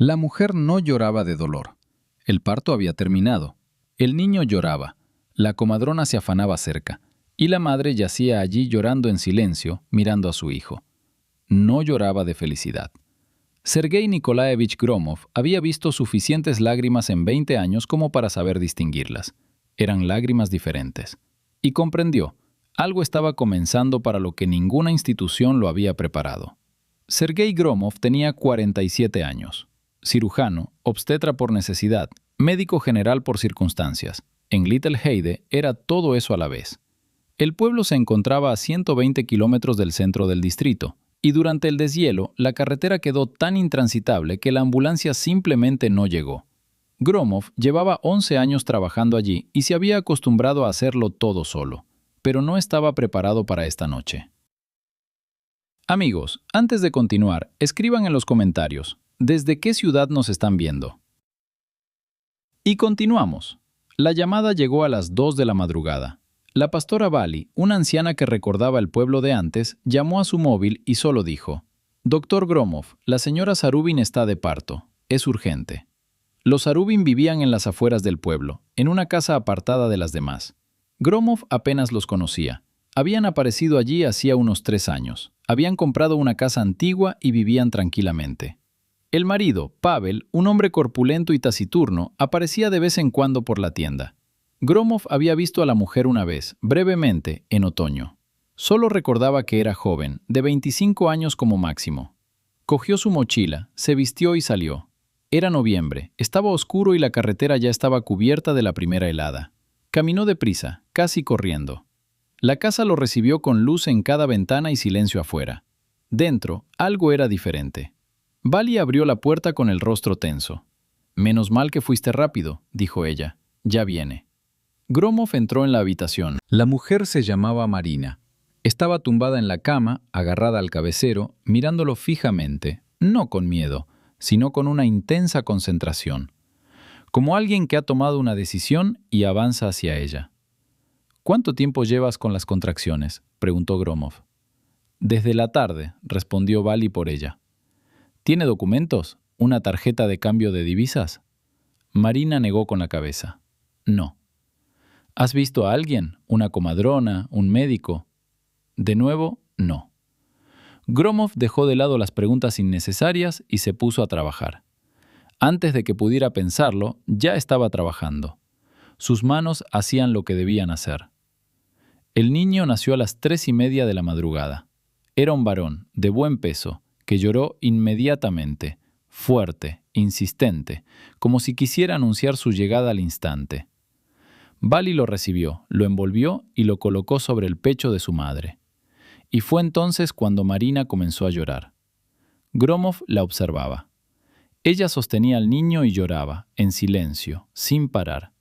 La mujer no lloraba de dolor. El parto había terminado. El niño lloraba. La comadrona se afanaba cerca, y la madre yacía allí llorando en silencio, mirando a su hijo. No lloraba de felicidad. Sergei Nikolaevich Gromov había visto suficientes lágrimas en 20 años como para saber distinguirlas. Eran lágrimas diferentes. Y comprendió, algo estaba comenzando para lo que ninguna institución lo había preparado. Sergei Gromov tenía 47 años. Cirujano, obstetra por necesidad, médico general por circunstancias. En Little Heide era todo eso a la vez. El pueblo se encontraba a 120 kilómetros del centro del distrito, y durante el deshielo, la carretera quedó tan intransitable que la ambulancia simplemente no llegó. Gromov llevaba 11 años trabajando allí y se había acostumbrado a hacerlo todo solo, pero no estaba preparado para esta noche. Amigos, antes de continuar, escriban en los comentarios, ¿desde qué ciudad nos están viendo? Y continuamos. La llamada llegó a las 2 de la madrugada. La pastora Vali, una anciana que recordaba el pueblo de antes, llamó a su móvil y solo dijo: «Doctor Gromov, la señora Zarubin está de parto. Es urgente». Los Zarubin vivían en las afueras del pueblo, en una casa apartada de las demás. Gromov apenas los conocía. Habían aparecido allí hacía unos 3 años. Habían comprado una casa antigua y vivían tranquilamente. El marido, Pavel, un hombre corpulento y taciturno, aparecía de vez en cuando por la tienda. Gromov había visto a la mujer una vez, brevemente, en otoño. Solo recordaba que era joven, de 25 años como máximo. Cogió su mochila, se vistió y salió. Era noviembre, estaba oscuro y la carretera ya estaba cubierta de la primera helada. Caminó deprisa, casi corriendo. La casa lo recibió con luz en cada ventana y silencio afuera. Dentro, algo era diferente. Vali abrió la puerta con el rostro tenso. «Menos mal que fuiste rápido», dijo ella. «Ya viene». Gromov entró en la habitación. La mujer se llamaba Marina. Estaba tumbada en la cama, agarrada al cabecero, mirándolo fijamente, no con miedo, sino con una intensa concentración, como alguien que ha tomado una decisión y avanza hacia ella. «¿Cuánto tiempo llevas con las contracciones?», preguntó Gromov. «Desde la tarde», respondió Vali por ella. «¿Tiene documentos? ¿Una tarjeta de cambio de divisas?» Marina negó con la cabeza. «No». «¿Has visto a alguien? ¿Una comadrona? ¿Un médico?» De nuevo, no. Gromov dejó de lado las preguntas innecesarias y se puso a trabajar. Antes de que pudiera pensarlo, ya estaba trabajando. Sus manos hacían lo que debían hacer. El niño nació a las 3:30 de la madrugada. Era un varón, de buen peso, que lloró inmediatamente, fuerte, insistente, como si quisiera anunciar su llegada al instante. Vali lo recibió, lo envolvió y lo colocó sobre el pecho de su madre. Y fue entonces cuando Marina comenzó a llorar. Gromov la observaba. Ella sostenía al niño y lloraba, en silencio, sin parar.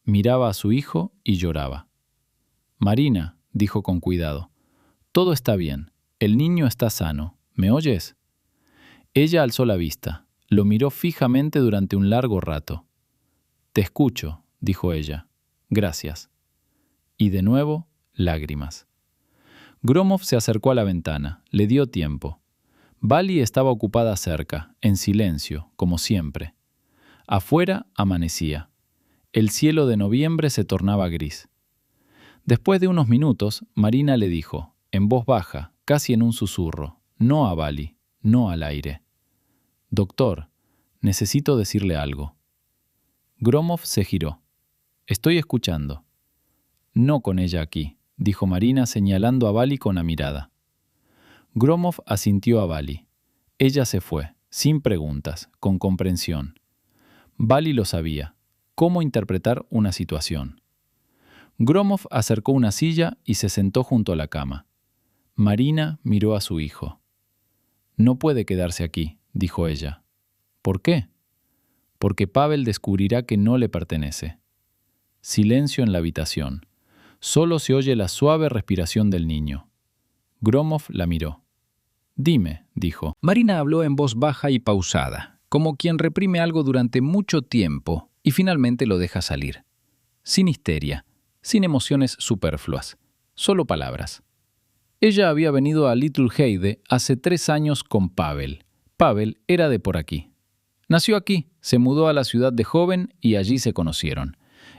Miraba a su hijo y lloraba. «Marina», dijo con cuidado, «todo está bien. El niño está sano. ¿Me oyes?» Ella alzó la vista. Lo miró fijamente durante un largo rato. «Te escucho», dijo ella. «Gracias». Y de nuevo, lágrimas. Gromov se acercó a la ventana. Le dio tiempo. Vali estaba ocupada cerca, en silencio, como siempre. Afuera amanecía. El cielo de noviembre se tornaba gris. Después de unos minutos, Marina le dijo, en voz baja, casi en un susurro, no a Vali, no al aire: «Doctor, necesito decirle algo». Gromov se giró. «Estoy escuchando». «No con ella aquí», dijo Marina señalando a Vali con la mirada. Gromov asintió a Vali. Ella se fue, sin preguntas, con comprensión. Vali lo sabía, cómo interpretar una situación. Gromov acercó una silla y se sentó junto a la cama. Marina miró a su hijo. «No puede quedarse aquí», dijo ella. «¿Por qué?» «Porque Pavel descubrirá que no le pertenece». Silencio en la habitación. Solo se oye la suave respiración del niño. Gromov la miró. «Dime», dijo. Marina habló en voz baja y pausada, como quien reprime algo durante mucho tiempo y finalmente lo deja salir. Sin histeria, sin emociones superfluas, solo palabras. Ella había venido a Little Heide hace 3 años con Pavel. Pavel era de por aquí. Nació aquí, se mudó a la ciudad de joven y allí se conocieron.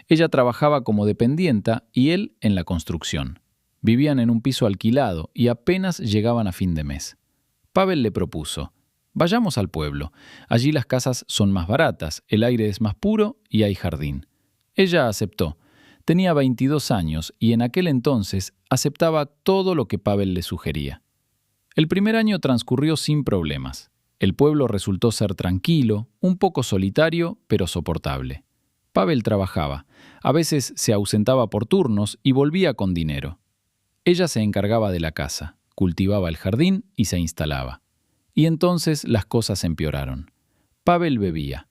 Ella trabajaba como dependienta y él en la construcción. Vivían en un piso alquilado y apenas llegaban a fin de mes. Pavel le propuso: vayamos al pueblo. Allí las casas son más baratas, el aire es más puro y hay jardín. Ella aceptó. Tenía 22 años y en aquel entonces aceptaba todo lo que Pavel le sugería. El primer año transcurrió sin problemas. El pueblo resultó ser tranquilo, un poco solitario, pero soportable. Pavel trabajaba. A veces se ausentaba por turnos y volvía con dinero. Ella se encargaba de la casa, cultivaba el jardín y se instalaba. Y entonces las cosas empeoraron. Pavel bebía.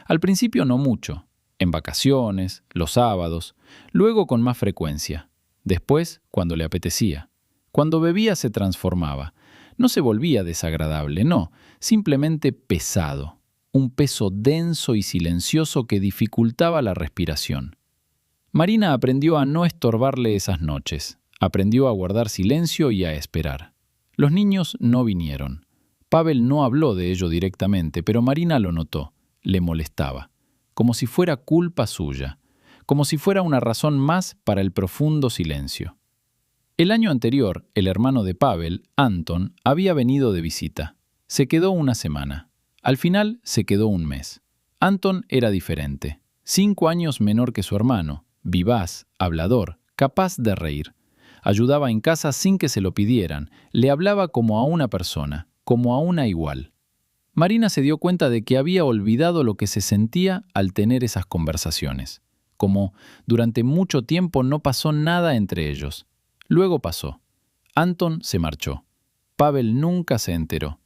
Al principio no mucho, en vacaciones, los sábados, luego con más frecuencia. Después, cuando le apetecía. Cuando bebía se transformaba. No se volvía desagradable, no, simplemente pesado. Un peso denso y silencioso que dificultaba la respiración. Marina aprendió a no estorbarle esas noches. Aprendió a guardar silencio y a esperar. Los niños no vinieron. Pavel no habló de ello directamente, pero Marina lo notó. Le molestaba. Como si fuera culpa suya. Como si fuera una razón más para el profundo silencio. El año anterior, el hermano de Pavel, Anton, había venido de visita. Se quedó una semana. Al final, se quedó un mes. Anton era diferente. 5 años menor que su hermano, vivaz, hablador, capaz de reír. Ayudaba en casa sin que se lo pidieran. Le hablaba como a una persona, como a una igual. Marina se dio cuenta de que había olvidado lo que se sentía al tener esas conversaciones. Como durante mucho tiempo no pasó nada entre ellos. Luego pasó. Anton se marchó. Pavel nunca se enteró.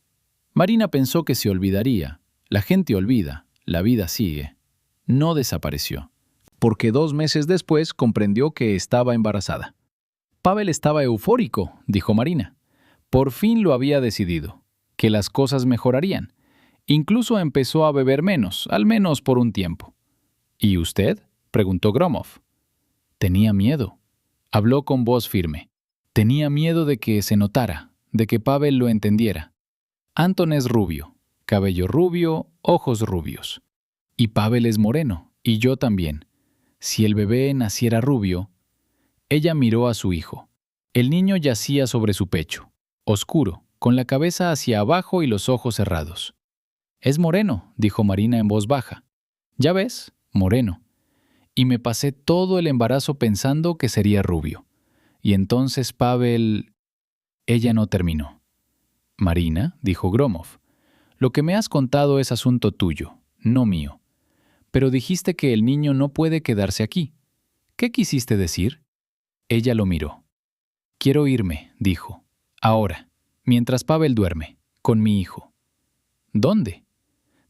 Marina pensó que se olvidaría. La gente olvida, la vida sigue. No desapareció. Porque 2 meses después comprendió que estaba embarazada. Pavel estaba eufórico, dijo Marina. Por fin lo había decidido, que las cosas mejorarían. Incluso empezó a beber menos, al menos por un tiempo. ¿Y usted?, preguntó Gromov. Tenía miedo. Habló con voz firme. Tenía miedo de que se notara, de que Pavel lo entendiera. Anton es rubio, cabello rubio, ojos rubios. Y Pavel es moreno, y yo también. Si el bebé naciera rubio... Ella miró a su hijo. El niño yacía sobre su pecho, oscuro, con la cabeza hacia abajo y los ojos cerrados. «Es moreno», dijo Marina en voz baja. «Ya ves, moreno». Y me pasé todo el embarazo pensando que sería rubio. Y entonces Pavel... Ella no terminó. «Marina», dijo Gromov, «lo que me has contado es asunto tuyo, no mío. Pero dijiste que el niño no puede quedarse aquí. ¿Qué quisiste decir?» Ella lo miró. «Quiero irme», dijo. «Ahora, mientras Pavel duerme, con mi hijo». «¿Dónde?»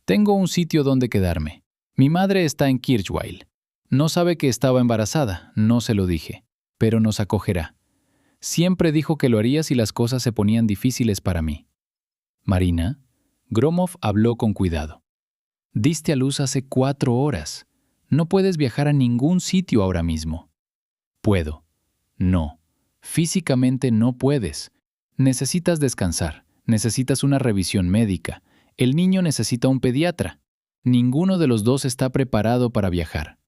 «Tengo un sitio donde quedarme. Mi madre está en Kirchweil. No sabe que estaba embarazada, no se lo dije, pero nos acogerá. Siempre dijo que lo haría si las cosas se ponían difíciles para mí». «Marina», Gromov habló con cuidado. «Diste a luz hace 4 horas. No puedes viajar a ningún sitio ahora mismo». «Puedo». «No. Físicamente no puedes. Necesitas descansar. Necesitas una revisión médica. El niño necesita un pediatra. Ninguno de los dos está preparado para viajar».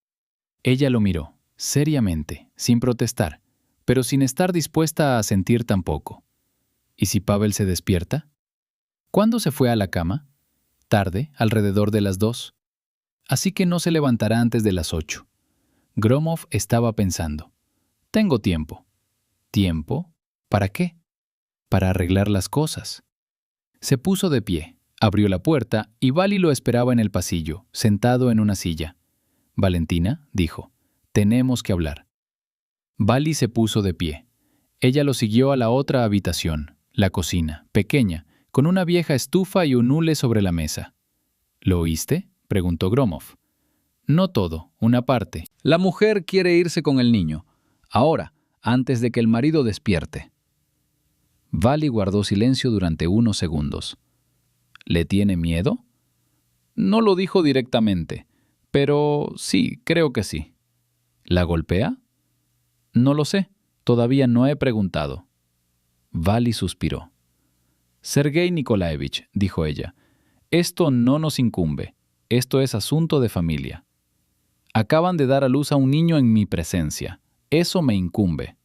Ella lo miró, seriamente, sin protestar, pero sin estar dispuesta a asentir tampoco. ¿Y si Pavel se despierta? ¿Cuándo se fue a la cama? Tarde, alrededor de las 2. Así que no se levantará antes de las 8. Gromov estaba pensando. Tengo tiempo. ¿Tiempo? ¿Para qué? Para arreglar las cosas. Se puso de pie, abrió la puerta y Vali lo esperaba en el pasillo, sentado en una silla. «Valentina», dijo, «tenemos que hablar». Vali se puso de pie. Ella lo siguió a la otra habitación, la cocina, pequeña, con una vieja estufa y un hule sobre la mesa. «¿Lo oíste?», preguntó Gromov. «No todo, una parte. La mujer quiere irse con el niño. Ahora, antes de que el marido despierte». Vali guardó silencio durante unos segundos. «¿Le tiene miedo?» «No lo dijo directamente, pero sí, creo que sí». «¿La golpea?» «No lo sé, todavía no he preguntado». Vali suspiró. «Sergei Nikolaevich», dijo ella, «esto no nos incumbe. esto es asunto de familia. Acaban de dar a luz a un niño en mi presencia. Eso me incumbe.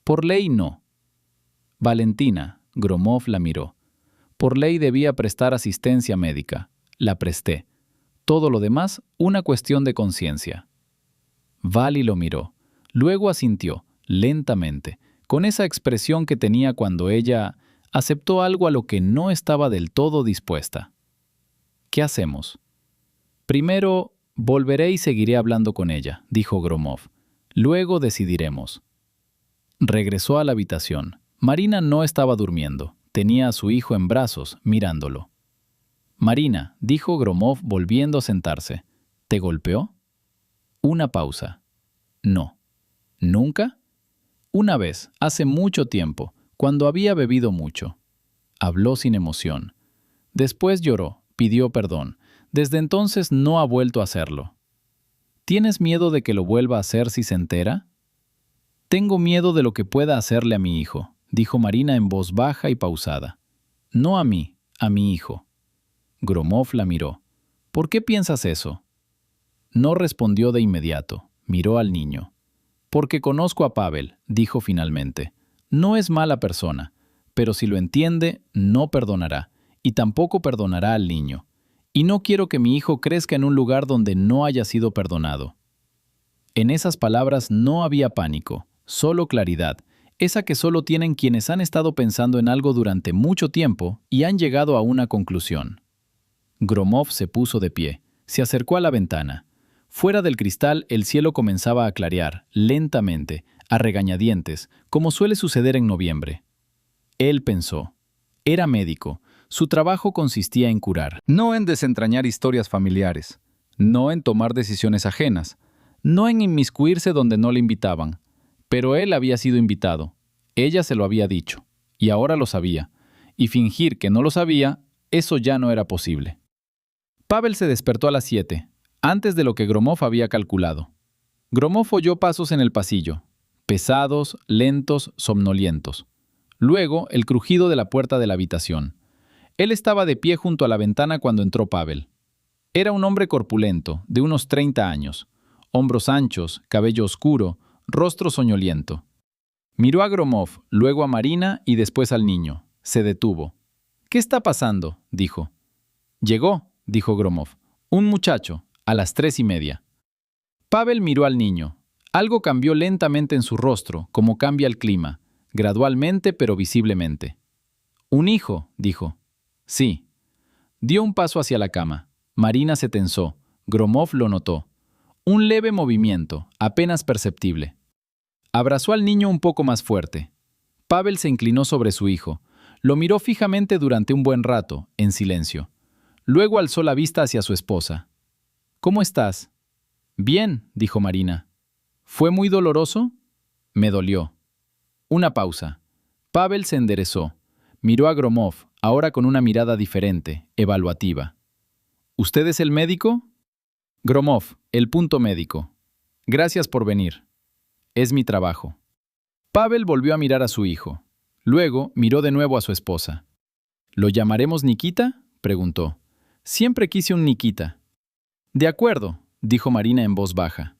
Por ley no. Valentina, Gromov la miró. Por ley debía prestar asistencia médica. La presté. Todo lo demás, una cuestión de conciencia. Vali lo miró. Luego asintió, lentamente, con esa expresión que tenía cuando ella aceptó algo a lo que no estaba del todo dispuesta. ¿Qué hacemos? Primero, volveré y seguiré hablando con ella, dijo Gromov. Luego decidiremos. Regresó a la habitación. Marina no estaba durmiendo. Tenía a su hijo en brazos, mirándolo. Marina, dijo Gromov volviendo a sentarse. ¿Te golpeó? Una pausa. No. ¿Nunca? Una vez, hace mucho tiempo, cuando había bebido mucho. Habló sin emoción. Después lloró, pidió perdón. Desde entonces no ha vuelto a hacerlo. ¿Tienes miedo de que lo vuelva a hacer si se entera? Tengo miedo de lo que pueda hacerle a mi hijo, dijo Marina en voz baja y pausada. No a mí, a mi hijo. Gromov la miró. ¿Por qué piensas eso? No respondió de inmediato. Miró al niño. Porque conozco a Pavel, dijo finalmente. No es mala persona, pero si lo entiende, no perdonará, y tampoco perdonará al niño. Y no quiero que mi hijo crezca en un lugar donde no haya sido perdonado. En esas palabras no había pánico, solo claridad, esa que solo tienen quienes han estado pensando en algo durante mucho tiempo y han llegado a una conclusión. Gromov se puso de pie, se acercó a la ventana. Fuera del cristal el cielo comenzaba a clarear, lentamente, a regañadientes, como suele suceder en noviembre. Él pensó. Era médico. Su trabajo consistía en curar. No en desentrañar historias familiares. No en tomar decisiones ajenas. No en inmiscuirse donde no le invitaban. Pero él había sido invitado. Ella se lo había dicho. Y ahora lo sabía. Y fingir que no lo sabía, eso ya no era posible. Pavel se despertó a las 7, antes de lo que Gromov había calculado. Gromov oyó pasos en el pasillo, pesados, lentos, somnolientos. Luego, el crujido de la puerta de la habitación. Él estaba de pie junto a la ventana cuando entró Pavel. Era un hombre corpulento, de unos 30 años, hombros anchos, cabello oscuro, rostro soñoliento. Miró a Gromov, luego a Marina y después al niño. Se detuvo. «¿Qué está pasando?», dijo. «Llegó», dijo Gromov. «Un muchacho, a las 3:30». Pavel miró al niño. Algo cambió lentamente en su rostro, como cambia el clima, gradualmente pero visiblemente. «Un hijo», dijo. «Sí». Dio un paso hacia la cama. Marina se tensó. Gromov lo notó. Un leve movimiento, apenas perceptible. Abrazó al niño un poco más fuerte. Pavel se inclinó sobre su hijo. Lo miró fijamente durante un buen rato, en silencio. Luego alzó la vista hacia su esposa. «¿Cómo estás?» «Bien», dijo Marina. «¿Fue muy doloroso?» «Me dolió». Una pausa. Pavel se enderezó. Miró a Gromov, ahora con una mirada diferente, evaluativa. «¿Usted es el médico?» «Gromov, el punto médico. Gracias por venir. Es mi trabajo». Pavel volvió a mirar a su hijo. Luego miró de nuevo a su esposa. «¿Lo llamaremos Nikita?», preguntó. «Siempre quise un Nikita». «De acuerdo», dijo Marina en voz baja.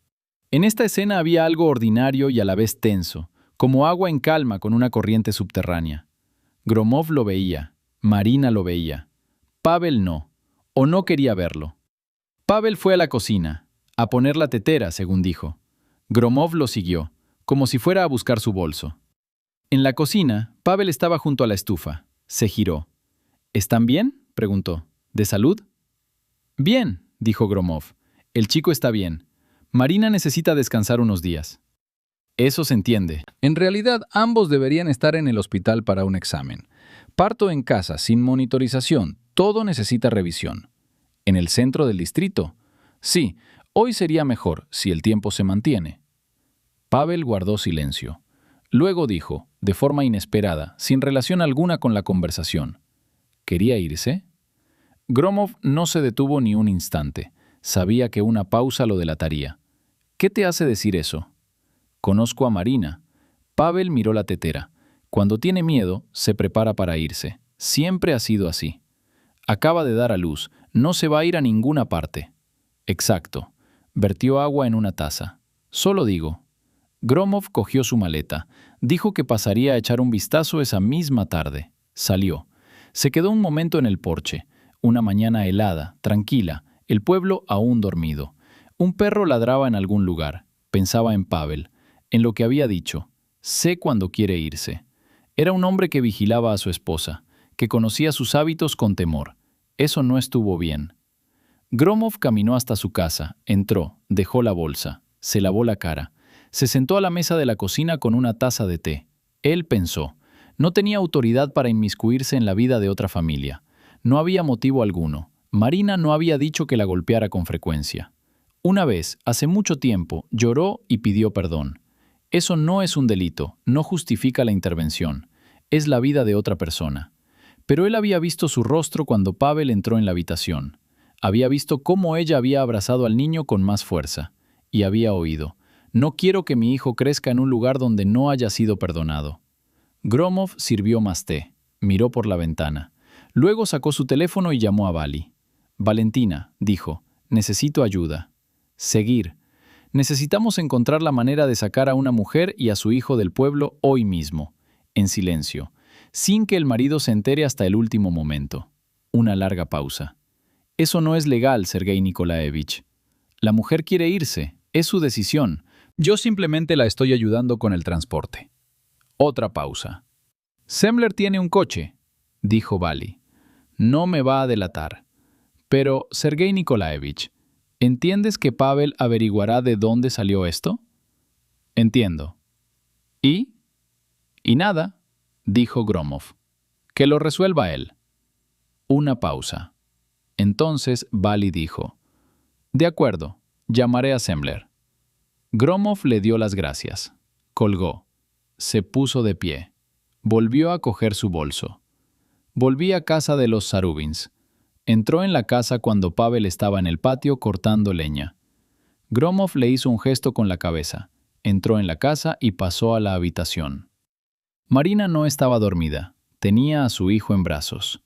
En esta escena había algo ordinario y a la vez tenso, como agua en calma con una corriente subterránea. Gromov lo veía, Marina lo veía. Pavel no, o no quería verlo. Pavel fue a la cocina, a poner la tetera, según dijo. Gromov lo siguió, como si fuera a buscar su bolso. En la cocina, Pavel estaba junto a la estufa. Se giró. «¿Están bien?», preguntó. «¿De salud?» «Bien», dijo Gromov. «El chico está bien. Marina necesita descansar unos días». Eso se entiende. En realidad, ambos deberían estar en el hospital para un examen. Parto en casa, sin monitorización. Todo necesita revisión. ¿En el centro del distrito? Sí, hoy sería mejor, si el tiempo se mantiene. Pavel guardó silencio. Luego dijo, de forma inesperada, sin relación alguna con la conversación. ¿Quería irse? Gromov no se detuvo ni un instante. Sabía que una pausa lo delataría. ¿Qué te hace decir eso? Conozco a Marina. Pavel miró la tetera. Cuando tiene miedo, se prepara para irse. Siempre ha sido así. Acaba de dar a luz. No se va a ir a ninguna parte. Exacto. Vertió agua en una taza. Solo digo. Gromov cogió su maleta. Dijo que pasaría a echar un vistazo esa misma tarde. Salió. Se quedó un momento en el porche. Una mañana helada, tranquila, el pueblo aún dormido. Un perro ladraba en algún lugar. Pensaba en Pavel, en lo que había dicho. Sé cuándo quiere irse. Era un hombre que vigilaba a su esposa, que conocía sus hábitos con temor. Eso no estuvo bien. Gromov caminó hasta su casa, entró, dejó la bolsa, se lavó la cara. Se sentó a la mesa de la cocina con una taza de té. Él pensó. No tenía autoridad para inmiscuirse en la vida de otra familia. No había motivo alguno. Marina no había dicho que la golpeara con frecuencia. Una vez, hace mucho tiempo, lloró y pidió perdón. Eso no es un delito, no justifica la intervención. Es la vida de otra persona. Pero él había visto su rostro cuando Pavel entró en la habitación. Había visto cómo ella había abrazado al niño con más fuerza. Y había oído: no quiero que mi hijo crezca en un lugar donde no haya sido perdonado. Gromov sirvió más té. Miró por la ventana. Luego sacó su teléfono y llamó a Vali. Valentina, dijo, necesito ayuda. Seguir. Necesitamos encontrar la manera de sacar a una mujer y a su hijo del pueblo hoy mismo, en silencio, sin que el marido se entere hasta el último momento. Una larga pausa. Eso no es legal, Sergei Nikolaevich. La mujer quiere irse, es su decisión. Yo simplemente la estoy ayudando con el transporte. Otra pausa. Semler tiene un coche, dijo Vali. No me va a delatar. Pero, Sergei Nikolaevich, ¿entiendes que Pavel averiguará de dónde salió esto? Entiendo. ¿Y? Y nada, dijo Gromov. Que lo resuelva él. Una pausa. Entonces Vali dijo: de acuerdo, llamaré a Semler. Gromov le dio las gracias. Colgó. Se puso de pie. Volvió a coger su bolso. Volví a casa de los Zarubins. Entró en la casa cuando Pavel estaba en el patio cortando leña. Gromov le hizo un gesto con la cabeza. Entró en la casa y pasó a la habitación. Marina no estaba dormida. Tenía a su hijo en brazos.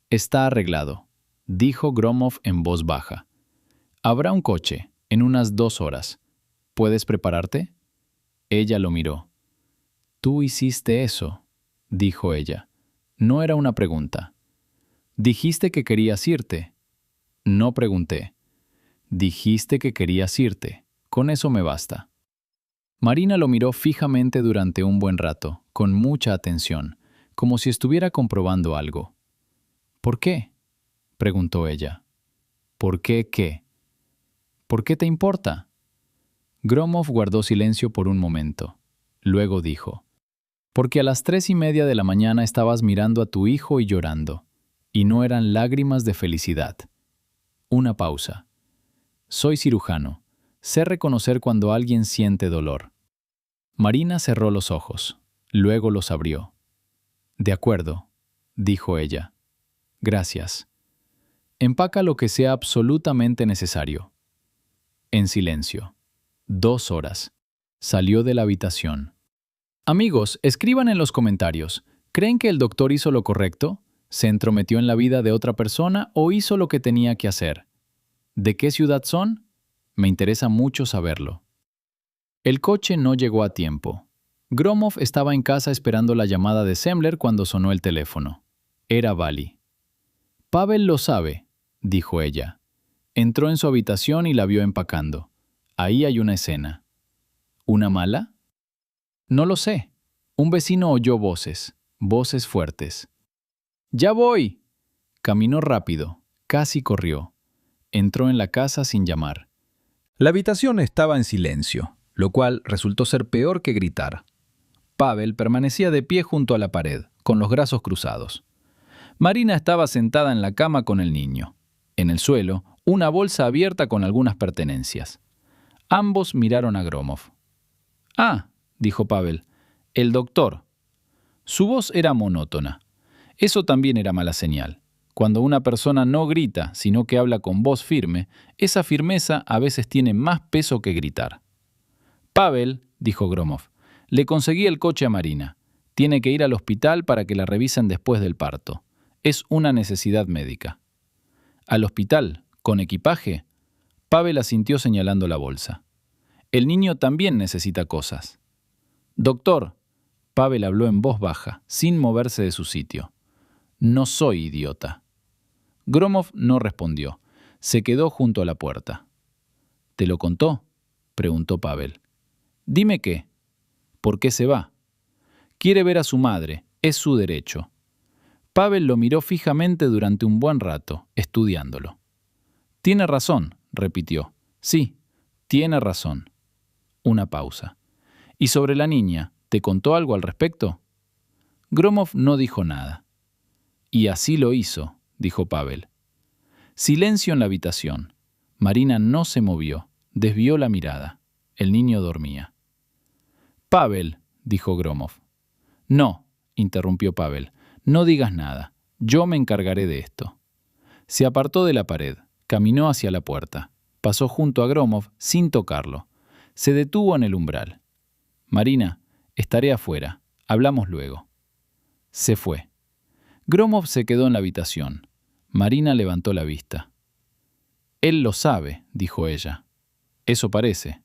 Está arreglado, dijo Gromov en voz baja. Habrá un coche, en unas 2 horas. ¿Puedes prepararte? Ella lo miró. Tú hiciste eso, dijo ella. No era una pregunta. Dijiste que querías irte. No pregunté. Dijiste que querías irte. Con eso me basta. Marina lo miró fijamente durante un buen rato, con mucha atención, como si estuviera comprobando algo. ¿Por qué?, preguntó ella. ¿Por qué qué? ¿Por qué te importa? Gromov guardó silencio por un momento. Luego dijo: porque a las 3:30 de la mañana estabas mirando a tu hijo y llorando, y no eran lágrimas de felicidad. Una pausa. Soy cirujano. Sé reconocer cuando alguien siente dolor. Marina cerró los ojos. Luego los abrió. De acuerdo, dijo ella. Gracias. Empaca lo que sea absolutamente necesario. En silencio. 2 horas. Salió de la habitación. Amigos, escriban en los comentarios. ¿Creen que el doctor hizo lo correcto? ¿Se entrometió en la vida de otra persona o hizo lo que tenía que hacer? ¿De qué ciudad son? Me interesa mucho saberlo. El coche no llegó a tiempo. Gromov estaba en casa esperando la llamada de Semler cuando sonó el teléfono. Era Vali. Pavel lo sabe, dijo ella. Entró en su habitación y la vio empacando. Ahí hay una escena. ¿Una mala? No lo sé. Un vecino oyó voces fuertes. ¡Ya voy! Caminó rápido, casi corrió. Entró en la casa sin llamar. La habitación estaba en silencio, lo cual resultó ser peor que gritar. Pavel permanecía de pie junto a la pared, con los brazos cruzados. Marina estaba sentada en la cama con el niño. En el suelo, una bolsa abierta con algunas pertenencias. Ambos miraron a Gromov. «Ah», dijo Pavel, «el doctor». Su voz era monótona. Eso también era mala señal. Cuando una persona no grita, sino que habla con voz firme, esa firmeza a veces tiene más peso que gritar. «Pavel», dijo Gromov, «le conseguí el coche a Marina. Tiene que ir al hospital para que la revisen después del parto. Es una necesidad médica». ¿Al hospital? ¿Con equipaje? Pavel asintió señalando la bolsa. El niño también necesita cosas. Doctor, Pavel habló en voz baja, sin moverse de su sitio. No soy idiota. Gromov no respondió. Se quedó junto a la puerta. ¿Te lo contó?, preguntó Pavel. Dime qué. ¿Por qué se va? Quiere ver a su madre. Es su derecho. Pavel lo miró fijamente durante un buen rato, estudiándolo. Tiene razón, repitió. Sí, tiene razón. Una pausa. ¿Y sobre la niña? ¿Te contó algo al respecto? Gromov no dijo nada. Y así lo hizo, dijo Pavel. Silencio en la habitación. Marina no se movió, desvió la mirada. El niño dormía. Pavel, dijo Gromov. No, interrumpió Pavel, no digas nada. Yo me encargaré de esto. Se apartó de la pared, caminó hacia la puerta, pasó junto a Gromov sin tocarlo. Se detuvo en el umbral. Marina, estaré afuera. Hablamos luego. Se fue. Gromov se quedó en la habitación. Marina levantó la vista. Él lo sabe, dijo ella. Eso parece.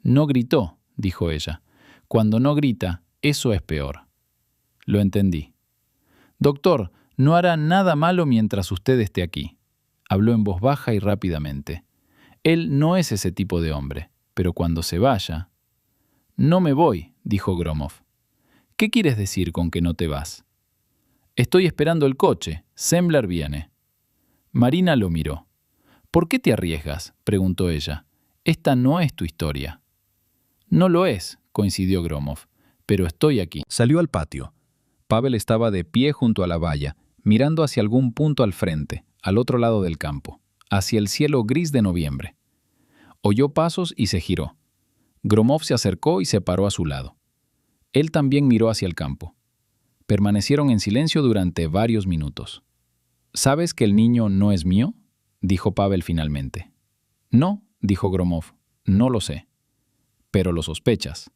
No gritó, dijo ella. Cuando no grita, eso es peor. Lo entendí. Doctor, no hará nada malo mientras usted esté aquí. Habló en voz baja y rápidamente. Él no es ese tipo de hombre, pero cuando se vaya... No me voy, dijo Gromov. ¿Qué quieres decir con que no te vas? Estoy esperando el coche. Sembler viene. Marina lo miró. ¿Por qué te arriesgas?, preguntó ella. Esta no es tu historia. No lo es, coincidió Gromov, pero estoy aquí. Salió al patio. Pavel estaba de pie junto a la valla, mirando hacia algún punto al frente, al otro lado del campo, hacia el cielo gris de noviembre. Oyó pasos y se giró. Gromov se acercó y se paró a su lado. Él también miró hacia el campo. Permanecieron en silencio durante varios minutos. ¿Sabes que el niño no es mío?, dijo Pavel finalmente. No, dijo Gromov, no lo sé. Pero lo sospechas.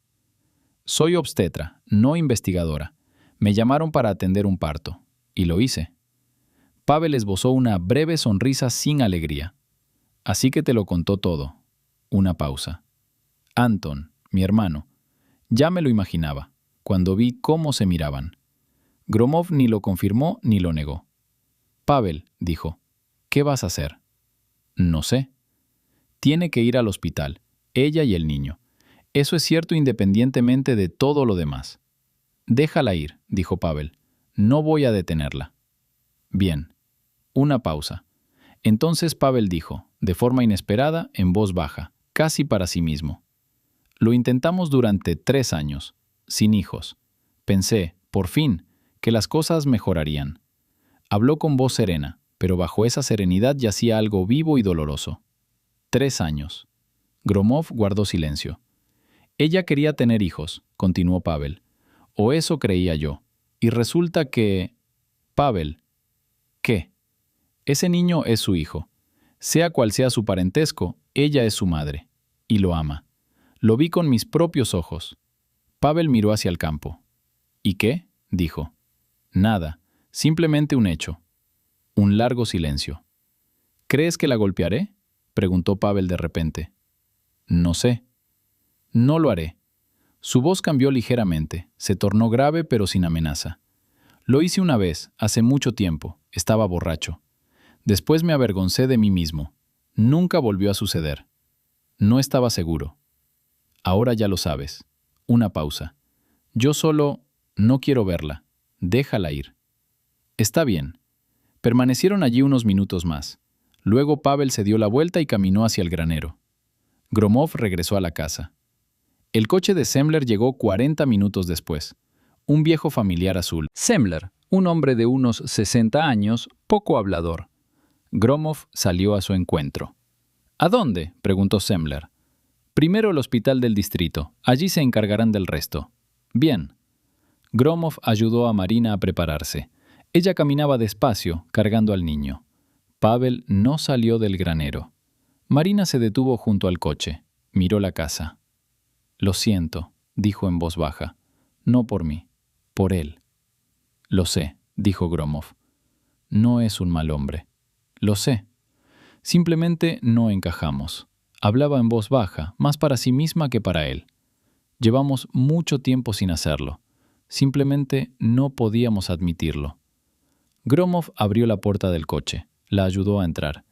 Soy obstetra, no investigadora. Me llamaron para atender un parto, y lo hice. Pavel esbozó una breve sonrisa sin alegría. Así que te lo contó todo. Una pausa. Anton, mi hermano. Ya me lo imaginaba, cuando vi cómo se miraban. Gromov ni lo confirmó ni lo negó. Pavel, dijo, ¿qué vas a hacer? No sé. Tiene que ir al hospital, ella y el niño. Eso es cierto independientemente de todo lo demás. Déjala ir, dijo Pavel. No voy a detenerla. Bien. Una pausa. Entonces Pavel dijo, de forma inesperada, en voz baja, casi para sí mismo. Lo intentamos durante 3 años, sin hijos. Pensé, por fin, que las cosas mejorarían. Habló con voz serena, pero bajo esa serenidad yacía algo vivo y doloroso. 3 años. Gromov guardó silencio. Ella quería tener hijos, continuó Pavel. O eso creía yo. Y resulta que... Pavel. ¿Qué? Ese niño es su hijo. Sea cual sea su parentesco, ella es su madre. Y lo ama. Lo vi con mis propios ojos. Pavel miró hacia el campo. ¿Y qué?, dijo. Nada, simplemente un hecho. Un largo silencio. ¿Crees que la golpearé?, preguntó Pavel de repente. No sé. No lo haré. Su voz cambió ligeramente, se tornó grave pero sin amenaza. Lo hice una vez, hace mucho tiempo, estaba borracho. Después me avergoncé de mí mismo. Nunca volvió a suceder. No estaba seguro. Ahora ya lo sabes. Una pausa. Yo solo no quiero verla. Déjala ir. Está bien. Permanecieron allí unos minutos más. Luego Pavel se dio la vuelta y caminó hacia el granero. Gromov regresó a la casa. El coche de Sembler llegó 40 minutos después. Un viejo familiar azul. Sembler, un hombre de unos 60 años, poco hablador. Gromov salió a su encuentro. ¿A dónde?, preguntó Sembler. Primero el hospital del distrito. Allí se encargarán del resto. Bien. Gromov ayudó a Marina a prepararse. Ella caminaba despacio, cargando al niño. Pavel no salió del granero. Marina se detuvo junto al coche. Miró la casa. Lo siento, dijo en voz baja. No por mí, por él. Lo sé, dijo Gromov. No es un mal hombre. Lo sé. Simplemente no encajamos. Hablaba en voz baja, más para sí misma que para él. Llevamos mucho tiempo sin hacerlo. Simplemente no podíamos admitirlo. Gromov abrió la puerta del coche. La ayudó a entrar.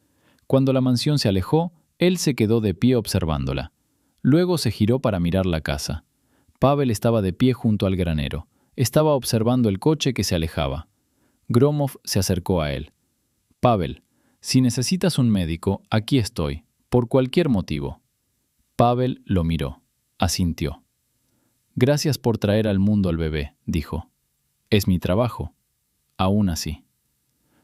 Cuando la mansión se alejó, él se quedó de pie observándola. Luego se giró para mirar la casa. Pavel estaba de pie junto al granero. Estaba observando el coche que se alejaba. Gromov se acercó a él. «Pavel, si necesitas un médico, aquí estoy, por cualquier motivo». Pavel lo miró. Asintió. «Gracias por traer al mundo al bebé», dijo. «Es mi trabajo». Aún así.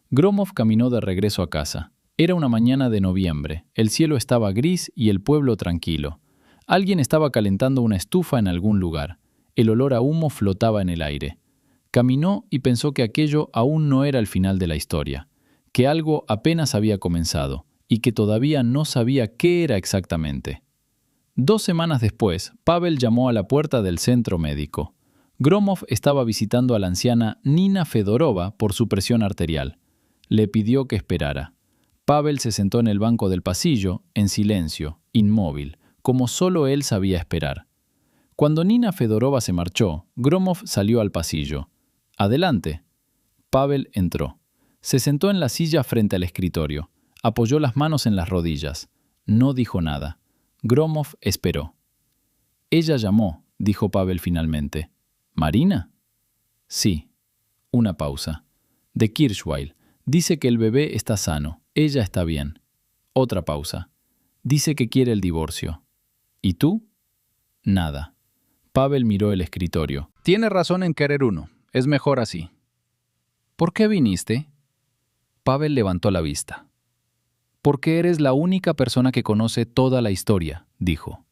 Gromov caminó de regreso a casa. Era una mañana de noviembre. El cielo estaba gris y el pueblo tranquilo. Alguien estaba calentando una estufa en algún lugar. El olor a humo flotaba en el aire. Caminó y pensó que aquello aún no era el final de la historia, que algo apenas había comenzado y que todavía no sabía qué era exactamente. 2 semanas después, Pavel llamó a la puerta del centro médico. Gromov estaba visitando a la anciana Nina Fedorova por su presión arterial. Le pidió que esperara. Pavel se sentó en el banco del pasillo, en silencio, inmóvil, como solo él sabía esperar. Cuando Nina Fedorova se marchó, Gromov salió al pasillo. «Adelante». Pavel entró. Se sentó en la silla frente al escritorio. Apoyó las manos en las rodillas. No dijo nada. Gromov esperó. «Ella llamó», dijo Pavel finalmente. «¿Marina?» «Sí». Una pausa. «De Kirchweil. Dice que el bebé está sano. Ella está bien». Otra pausa. «Dice que quiere el divorcio». «¿Y tú?» «Nada». Pavel miró el escritorio. «Tiene razón en querer uno. Es mejor así». «¿Por qué viniste?» Pavel levantó la vista. «Porque eres la única persona que conoce toda la historia», dijo.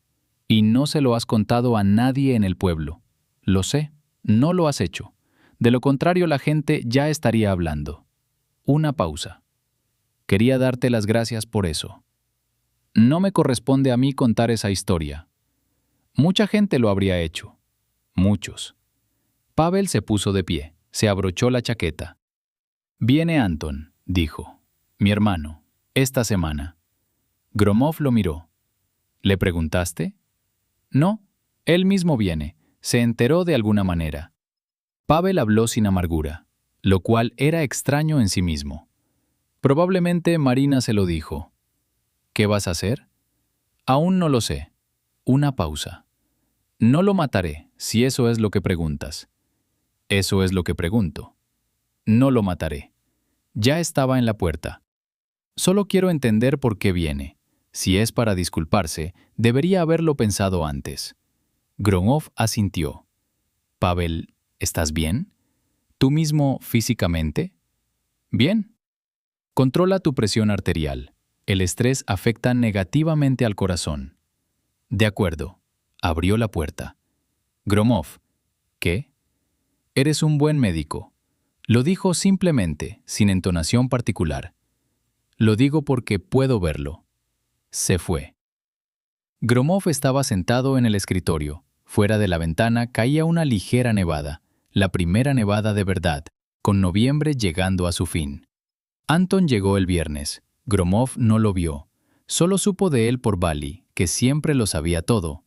«Y no se lo has contado a nadie en el pueblo. Lo sé, no lo has hecho. De lo contrario, la gente ya estaría hablando». Una pausa. «Quería darte las gracias por eso. No me corresponde a mí contar esa historia. Mucha gente lo habría hecho. Muchos». Pavel se puso de pie, se abrochó la chaqueta. «Viene Anton», dijo. «Mi hermano, esta semana». Gromov lo miró. «¿Le preguntaste?» «No, él mismo viene. Se enteró de alguna manera». Pavel habló sin amargura, lo cual era extraño en sí mismo. Probablemente Marina se lo dijo. «¿Qué vas a hacer?» «Aún no lo sé». Una pausa. «No lo mataré, si eso es lo que preguntas». «Eso es lo que pregunto». «No lo mataré». Ya estaba en la puerta. «Solo quiero entender por qué viene. Si es para disculparse, debería haberlo pensado antes». Gromov asintió. «Pavel, ¿estás bien? ¿Tú mismo físicamente?» «Bien». «Controla tu presión arterial. El estrés afecta negativamente al corazón». «De acuerdo». Abrió la puerta. «Gromov». «¿Qué?» «Eres un buen médico». Lo dijo simplemente, sin entonación particular. «Lo digo porque puedo verlo». Se fue. Gromov estaba sentado en el escritorio. Fuera de la ventana caía una ligera nevada, la primera nevada de verdad, con noviembre llegando a su fin. Anton llegó el viernes. Gromov no lo vio. Solo supo de él por Vali, que siempre lo sabía todo.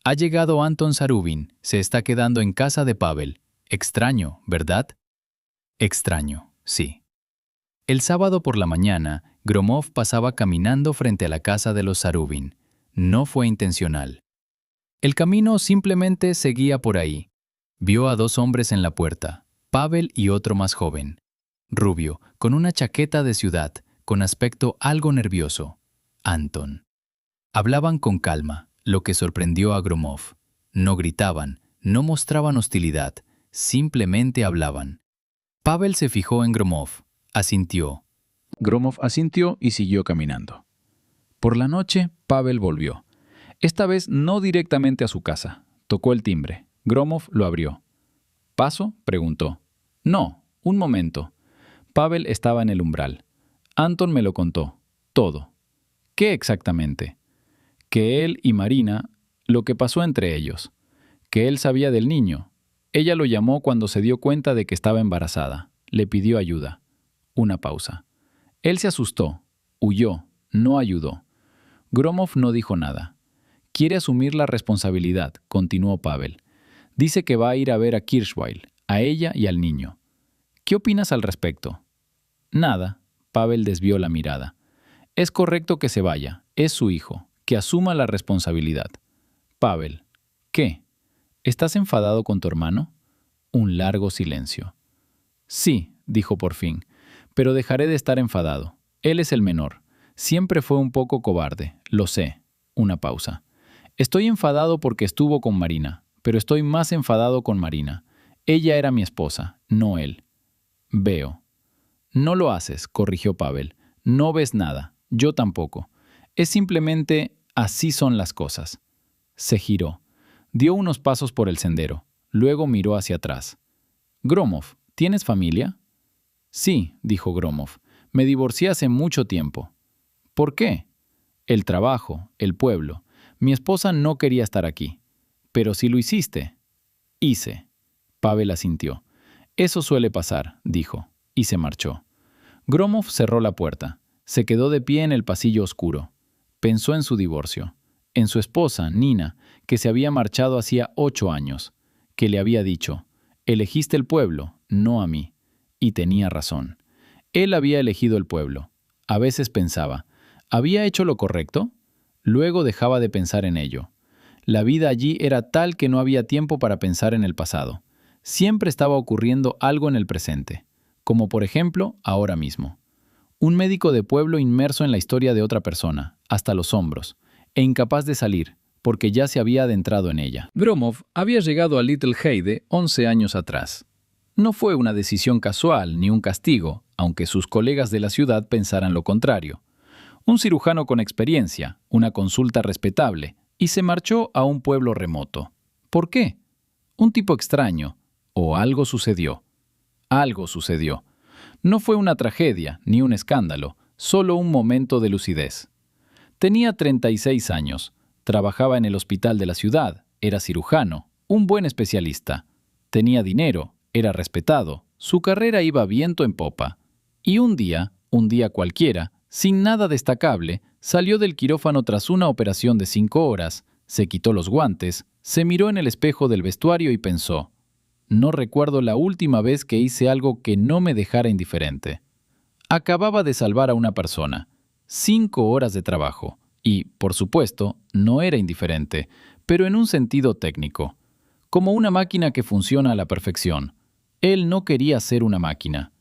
«Ha llegado Anton Zarubin. Se está quedando en casa de Pavel. Extraño, ¿verdad?» Extraño, sí. El sábado por la mañana, Gromov pasaba caminando frente a la casa de los Zarubin. No fue intencional. El camino simplemente seguía por ahí. Vio a 2 hombres en la puerta, Pavel y otro más joven. Rubio, con una chaqueta de ciudad, con aspecto algo nervioso. Anton. Hablaban con calma, lo que sorprendió a Gromov. No gritaban, no mostraban hostilidad, simplemente hablaban. Pavel se fijó en Gromov. Asintió. Gromov asintió y siguió caminando. Por la noche, Pavel volvió. Esta vez no directamente a su casa. Tocó el timbre. Gromov lo abrió. ¿Paso?, preguntó. «No, un momento». Pavel estaba en el umbral. Anton me lo contó. Todo. ¿Qué exactamente? Que él y Marina, lo que pasó entre ellos. Que él sabía del niño. Ella lo llamó cuando se dio cuenta de que estaba embarazada. Le pidió ayuda. Una pausa. Él se asustó, huyó, no ayudó. Gromov no dijo nada. Quiere asumir la responsabilidad, continuó Pavel. Dice que va a ir a ver a Kirchweil, a ella y al niño. ¿Qué opinas al respecto? Nada. Pavel desvió la mirada. Es correcto que se vaya, es su hijo, que asuma la responsabilidad. Pavel, ¿qué? ¿Estás enfadado con tu hermano? Un largo silencio. Sí, dijo por fin, pero dejaré de estar enfadado. Él es el menor. Siempre fue un poco cobarde, lo sé. Una pausa. Estoy enfadado porque estuvo con Marina, pero estoy más enfadado con Marina. Ella era mi esposa, no él. Veo. No lo haces, corrigió Pavel. No ves nada. Yo tampoco. Es simplemente así son las cosas. Se giró. Dio unos pasos por el sendero. Luego miró hacia atrás. Gromov, ¿tienes familia? Sí, dijo Gromov. Me divorcié hace mucho tiempo. ¿Por qué? El trabajo, el pueblo. Mi esposa no quería estar aquí. Pero si lo hiciste. Hice. Pavel asintió. Eso suele pasar, dijo, y se marchó. Gromov cerró la puerta. Se quedó de pie en el pasillo oscuro. Pensó en su divorcio, en su esposa, Nina, que se había marchado hacía 8 años, que le había dicho, elegiste el pueblo, no a mí. Y tenía razón. Él había elegido el pueblo. A veces pensaba, ¿había hecho lo correcto? Luego dejaba de pensar en ello. La vida allí era tal que no había tiempo para pensar en el pasado. Siempre estaba ocurriendo algo en el presente, como por ejemplo ahora mismo. Un médico de pueblo inmerso en la historia de otra persona, hasta los hombros, e incapaz de salir, porque ya se había adentrado en ella. Gromov había llegado a Little Heide 11 años atrás. No fue una decisión casual ni un castigo, aunque sus colegas de la ciudad pensaran lo contrario. Un cirujano con experiencia, una consulta respetable, y se marchó a un pueblo remoto. ¿Por qué? Un tipo extraño, o algo sucedió. Algo sucedió. No fue una tragedia ni un escándalo, solo un momento de lucidez. Tenía 36 años, trabajaba en el hospital de la ciudad, era cirujano, un buen especialista. Tenía dinero, era respetado, su carrera iba viento en popa. Y un día cualquiera, sin nada destacable, salió del quirófano tras una operación de 5 horas, se quitó los guantes, se miró en el espejo del vestuario y pensó, no recuerdo la última vez que hice algo que no me dejara indiferente. Acababa de salvar a una persona, 5 horas de trabajo, y, por supuesto, no era indiferente, pero en un sentido técnico. Como una máquina que funciona a la perfección. Él no quería ser una máquina.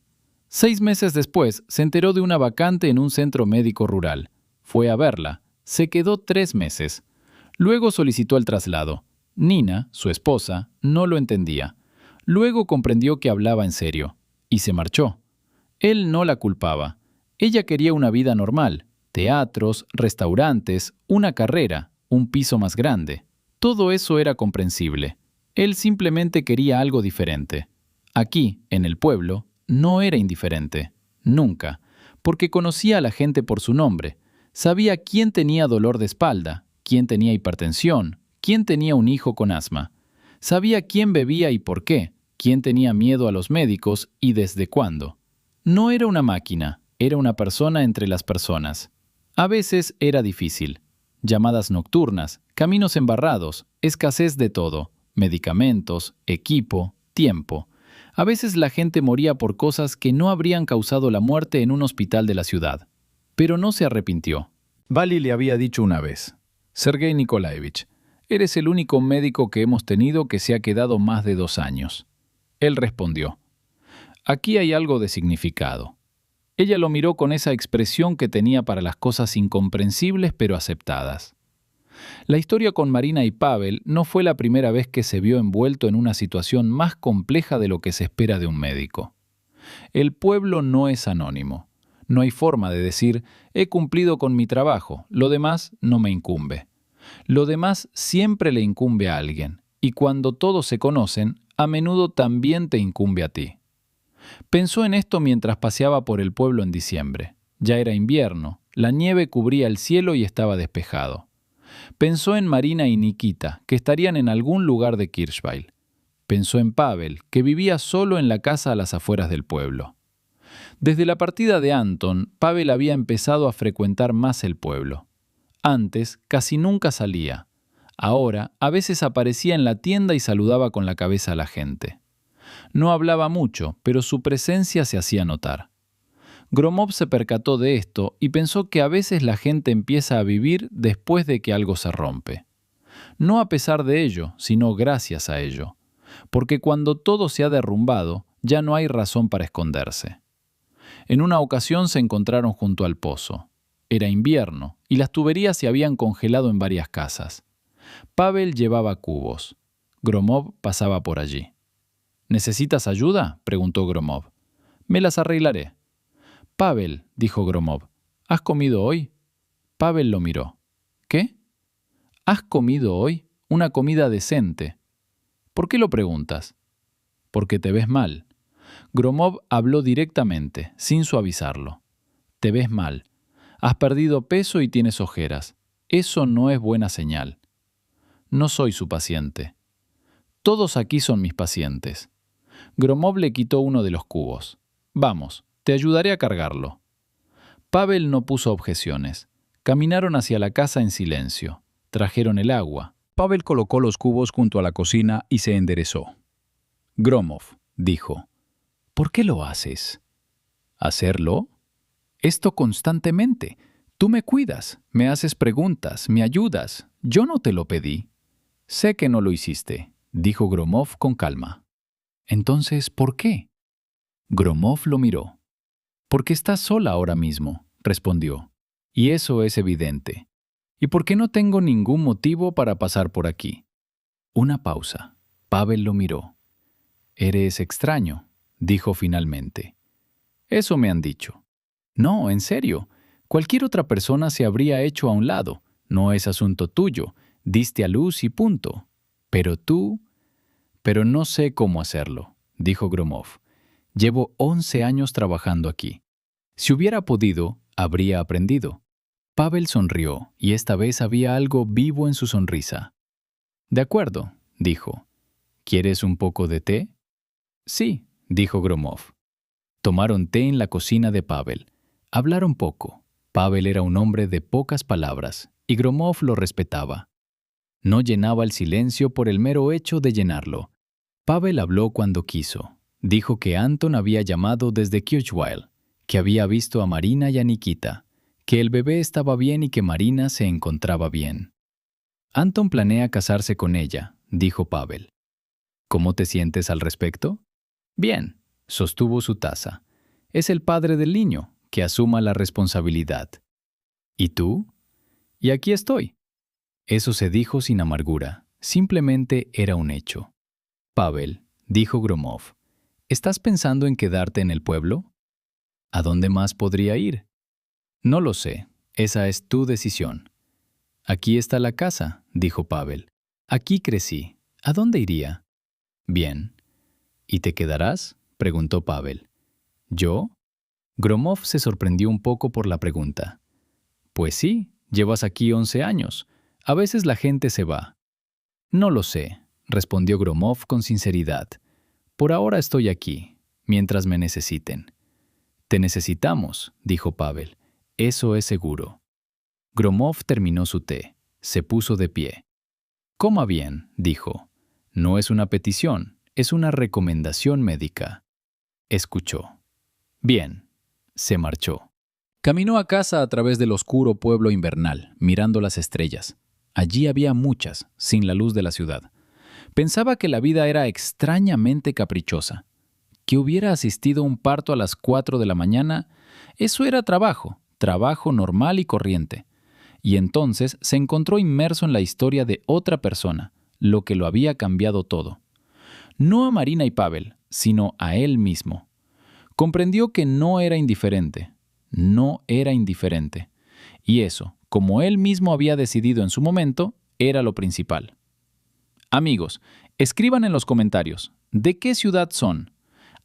6 meses después, se enteró de una vacante en un centro médico rural. Fue a verla. Se quedó 3 meses. Luego solicitó el traslado. Nina, su esposa, no lo entendía. Luego comprendió que hablaba en serio. Y se marchó. Él no la culpaba. Ella quería una vida normal. Teatros, restaurantes, una carrera, un piso más grande. Todo eso era comprensible. Él simplemente quería algo diferente. Aquí, en el pueblo, no era indiferente. Nunca. Porque conocía a la gente por su nombre. Sabía quién tenía dolor de espalda, quién tenía hipertensión, quién tenía un hijo con asma. Sabía quién bebía y por qué, quién tenía miedo a los médicos y desde cuándo. No era una máquina, era una persona entre las personas. A veces era difícil. Llamadas nocturnas, caminos embarrados, escasez de todo, medicamentos, equipo, tiempo. A veces la gente moría por cosas que no habrían causado la muerte en un hospital de la ciudad. Pero no se arrepintió. Vali le había dicho una vez, Sergei Nikolaevich, eres el único médico que hemos tenido que se ha quedado más de 2 años. Él respondió, aquí hay algo de significado. Ella lo miró con esa expresión que tenía para las cosas incomprensibles pero aceptadas. La historia con Marina y Pavel no fue la primera vez que se vio envuelto en una situación más compleja de lo que se espera de un médico. El pueblo no es anónimo. No hay forma de decir, he cumplido con mi trabajo, lo demás no me incumbe. Lo demás siempre le incumbe a alguien, y cuando todos se conocen, a menudo también te incumbe a ti. Pensó en esto mientras paseaba por el pueblo en diciembre. Ya era invierno, la nieve cubría el cielo y estaba despejado. Pensó en Marina y Nikita, que estarían en algún lugar de Kirchweil. Pensó en Pavel, que vivía solo en la casa a las afueras del pueblo. Desde la partida de Anton, Pavel había empezado a frecuentar más el pueblo. Antes casi nunca salía. Ahora a veces aparecía en la tienda y saludaba con la cabeza a la gente. No hablaba mucho, pero su presencia se hacía notar. Gromov se percató de esto y pensó que a veces la gente empieza a vivir después de que algo se rompe. No a pesar de ello, sino gracias a ello. Porque cuando todo se ha derrumbado, ya no hay razón para esconderse. En una ocasión se encontraron junto al pozo. Era invierno y las tuberías se habían congelado en varias casas. Pavel llevaba cubos. Gromov pasaba por allí. ¿Necesitas ayuda?, preguntó Gromov. Me las arreglaré. Pavel, dijo Gromov, ¿has comido hoy? Pavel lo miró. ¿Qué? ¿Has comido hoy? Una comida decente. ¿Por qué lo preguntas? Porque te ves mal. Gromov habló directamente, sin suavizarlo. Te ves mal. Has perdido peso y tienes ojeras. Eso no es buena señal. No soy su paciente. Todos aquí son mis pacientes. Gromov le quitó uno de los cubos. Vamos, te ayudaré a cargarlo. Pavel no puso objeciones. Caminaron hacia la casa en silencio. Trajeron el agua. Pavel colocó los cubos junto a la cocina y se enderezó. Gromov dijo, ¿por qué lo haces? ¿Hacerlo? Esto constantemente. Tú me cuidas, me haces preguntas, me ayudas. Yo no te lo pedí. Sé que no lo hiciste, dijo Gromov con calma. Entonces, ¿por qué? Gromov lo miró. Porque estás sola ahora mismo, respondió. Y eso es evidente. ¿Y por qué no tengo ningún motivo para pasar por aquí? Una pausa. Pavel lo miró. Eres extraño, dijo finalmente. Eso me han dicho. No, en serio. Cualquier otra persona se habría hecho a un lado. No es asunto tuyo. Diste a luz y punto. Pero tú... Pero no sé cómo hacerlo, dijo Gromov. Llevo 11 años trabajando aquí. Si hubiera podido, habría aprendido. Pavel sonrió, y esta vez había algo vivo en su sonrisa. De acuerdo, dijo. ¿Quieres un poco de té? Sí, dijo Gromov. Tomaron té en la cocina de Pavel. Hablaron poco. Pavel era un hombre de pocas palabras, y Gromov lo respetaba. No llenaba el silencio por el mero hecho de llenarlo. Pavel habló cuando quiso. Dijo que Anton había llamado desde Kirchweil, que había visto a Marina y a Nikita, que el bebé estaba bien y que Marina se encontraba bien. Anton planea casarse con ella, dijo Pavel. ¿Cómo te sientes al respecto? Bien, sostuvo su taza. Es el padre del niño, que asuma la responsabilidad. ¿Y tú? Y aquí estoy. Eso se dijo sin amargura, simplemente era un hecho. Pavel, dijo Gromov, ¿estás pensando en quedarte en el pueblo? ¿A dónde más podría ir? No lo sé, esa es tu decisión. Aquí está la casa, dijo Pavel. Aquí crecí. ¿A dónde iría? Bien. ¿Y te quedarás?, preguntó Pavel. ¿Yo? Gromov se sorprendió un poco por la pregunta. Pues sí, llevas aquí 11 años. A veces la gente se va. No lo sé, respondió Gromov con sinceridad. Por ahora estoy aquí, mientras me necesiten. Te necesitamos, dijo Pavel. Eso es seguro. Gromov terminó su té. Se puso de pie. Coma bien, dijo. No es una petición, es una recomendación médica. Escuchó. Bien. Se marchó. Caminó a casa a través del oscuro pueblo invernal, mirando las estrellas. Allí había muchas, sin la luz de la ciudad. Pensaba que la vida era extrañamente caprichosa. Que hubiera asistido a un parto a las 4 de la mañana, eso era trabajo normal y corriente. Y entonces se encontró inmerso en la historia de otra persona, lo que lo había cambiado todo. No a Marina y Pavel, sino a él mismo. Comprendió que no era indiferente. Y eso, como él mismo había decidido en su momento, era lo principal. Amigos, escriban en los comentarios, ¿de qué ciudad son?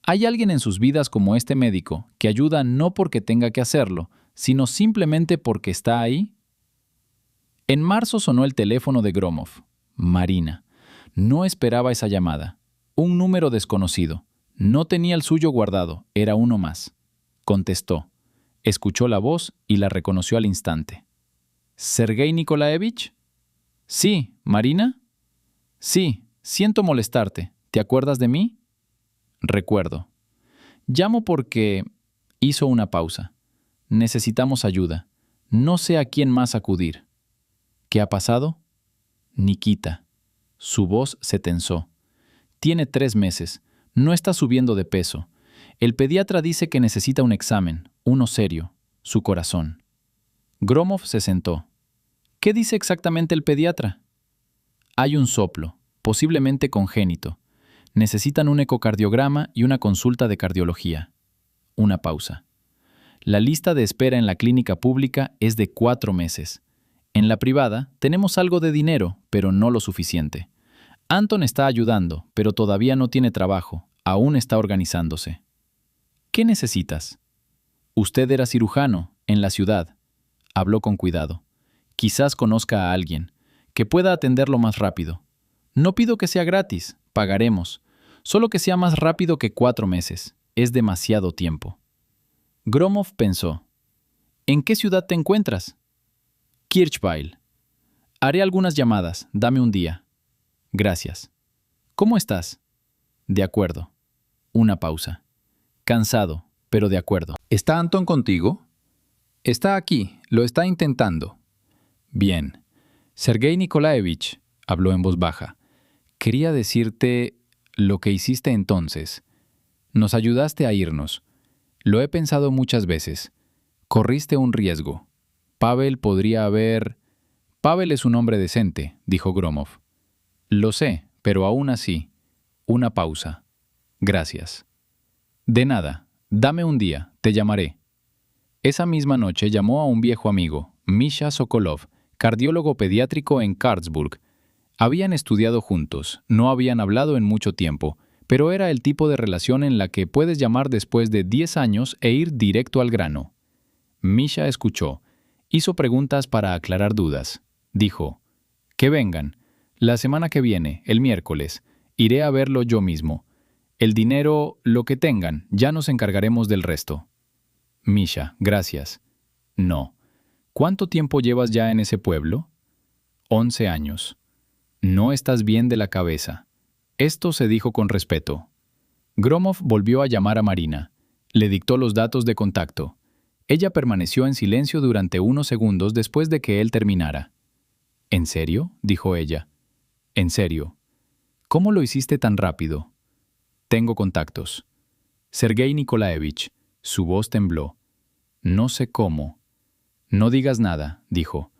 ¿Hay alguien en sus vidas como este médico que ayuda no porque tenga que hacerlo, sino simplemente porque está ahí? En marzo sonó el teléfono de Gromov. Marina. No esperaba esa llamada. Un número desconocido. No tenía el suyo guardado, era uno más. contestó. Escuchó la voz y la reconoció al instante. ¿Sergei Nikolaevich? Sí, ¿Marina? Sí, siento molestarte. ¿Te acuerdas de mí? Recuerdo. Llamo porque... Hizo una pausa. Necesitamos ayuda. No sé a quién más acudir. ¿Qué ha pasado? Nikita. Su voz se tensó. Tiene 3 meses. No está subiendo de peso. El pediatra dice que necesita un examen, uno serio, su corazón. Gromov se sentó. ¿Qué dice exactamente el pediatra? Hay un soplo, posiblemente congénito. Necesitan un ecocardiograma y una consulta de cardiología. Una pausa. La lista de espera en la clínica pública es de 4 meses. En la privada tenemos algo de dinero, pero no lo suficiente. Anton está ayudando, pero todavía no tiene trabajo. Aún está organizándose. ¿Qué necesitas? Usted era cirujano, en la ciudad. Habló con cuidado. Quizás conozca a alguien que pueda atenderlo más rápido. No pido que sea gratis, pagaremos. Solo que sea más rápido que 4 meses. Es demasiado tiempo. Gromov pensó. ¿En qué ciudad te encuentras? Kirchweil. Haré algunas llamadas. Dame un día. Gracias. ¿Cómo estás? De acuerdo. Una pausa. Cansado, pero de acuerdo. ¿Está Anton contigo? Está aquí, lo está intentando. Bien. Sergei Nikolaevich, habló en voz baja. Quería decirte lo que hiciste entonces. Nos ayudaste a irnos. Lo he pensado muchas veces. Corriste un riesgo. Pavel podría haber... Pavel es un hombre decente, dijo Gromov. Lo sé, pero aún así. Una pausa. Gracias. De nada. Dame un día. Te llamaré. Esa misma noche llamó a un viejo amigo, Misha Sokolov, cardiólogo pediátrico en Karlsburg. Habían estudiado juntos, no habían hablado en mucho tiempo, pero era el tipo de relación en la que puedes llamar después de 10 años e ir directo al grano. Misha escuchó. Hizo preguntas para aclarar dudas. Dijo, que vengan. La semana que viene, el miércoles, iré a verlo yo mismo. El dinero, lo que tengan, ya nos encargaremos del resto. Misha, gracias. No. ¿Cuánto tiempo llevas ya en ese pueblo? 11 años. No estás bien de la cabeza. Esto se dijo con respeto. Gromov volvió a llamar a Marina. Le dictó los datos de contacto. Ella permaneció en silencio durante unos segundos después de que él terminara. ¿En serio?, dijo ella. En serio. ¿Cómo lo hiciste tan rápido? Tengo contactos. Sergei Nikolaevich. Su voz tembló. No sé cómo. No digas nada, dijo.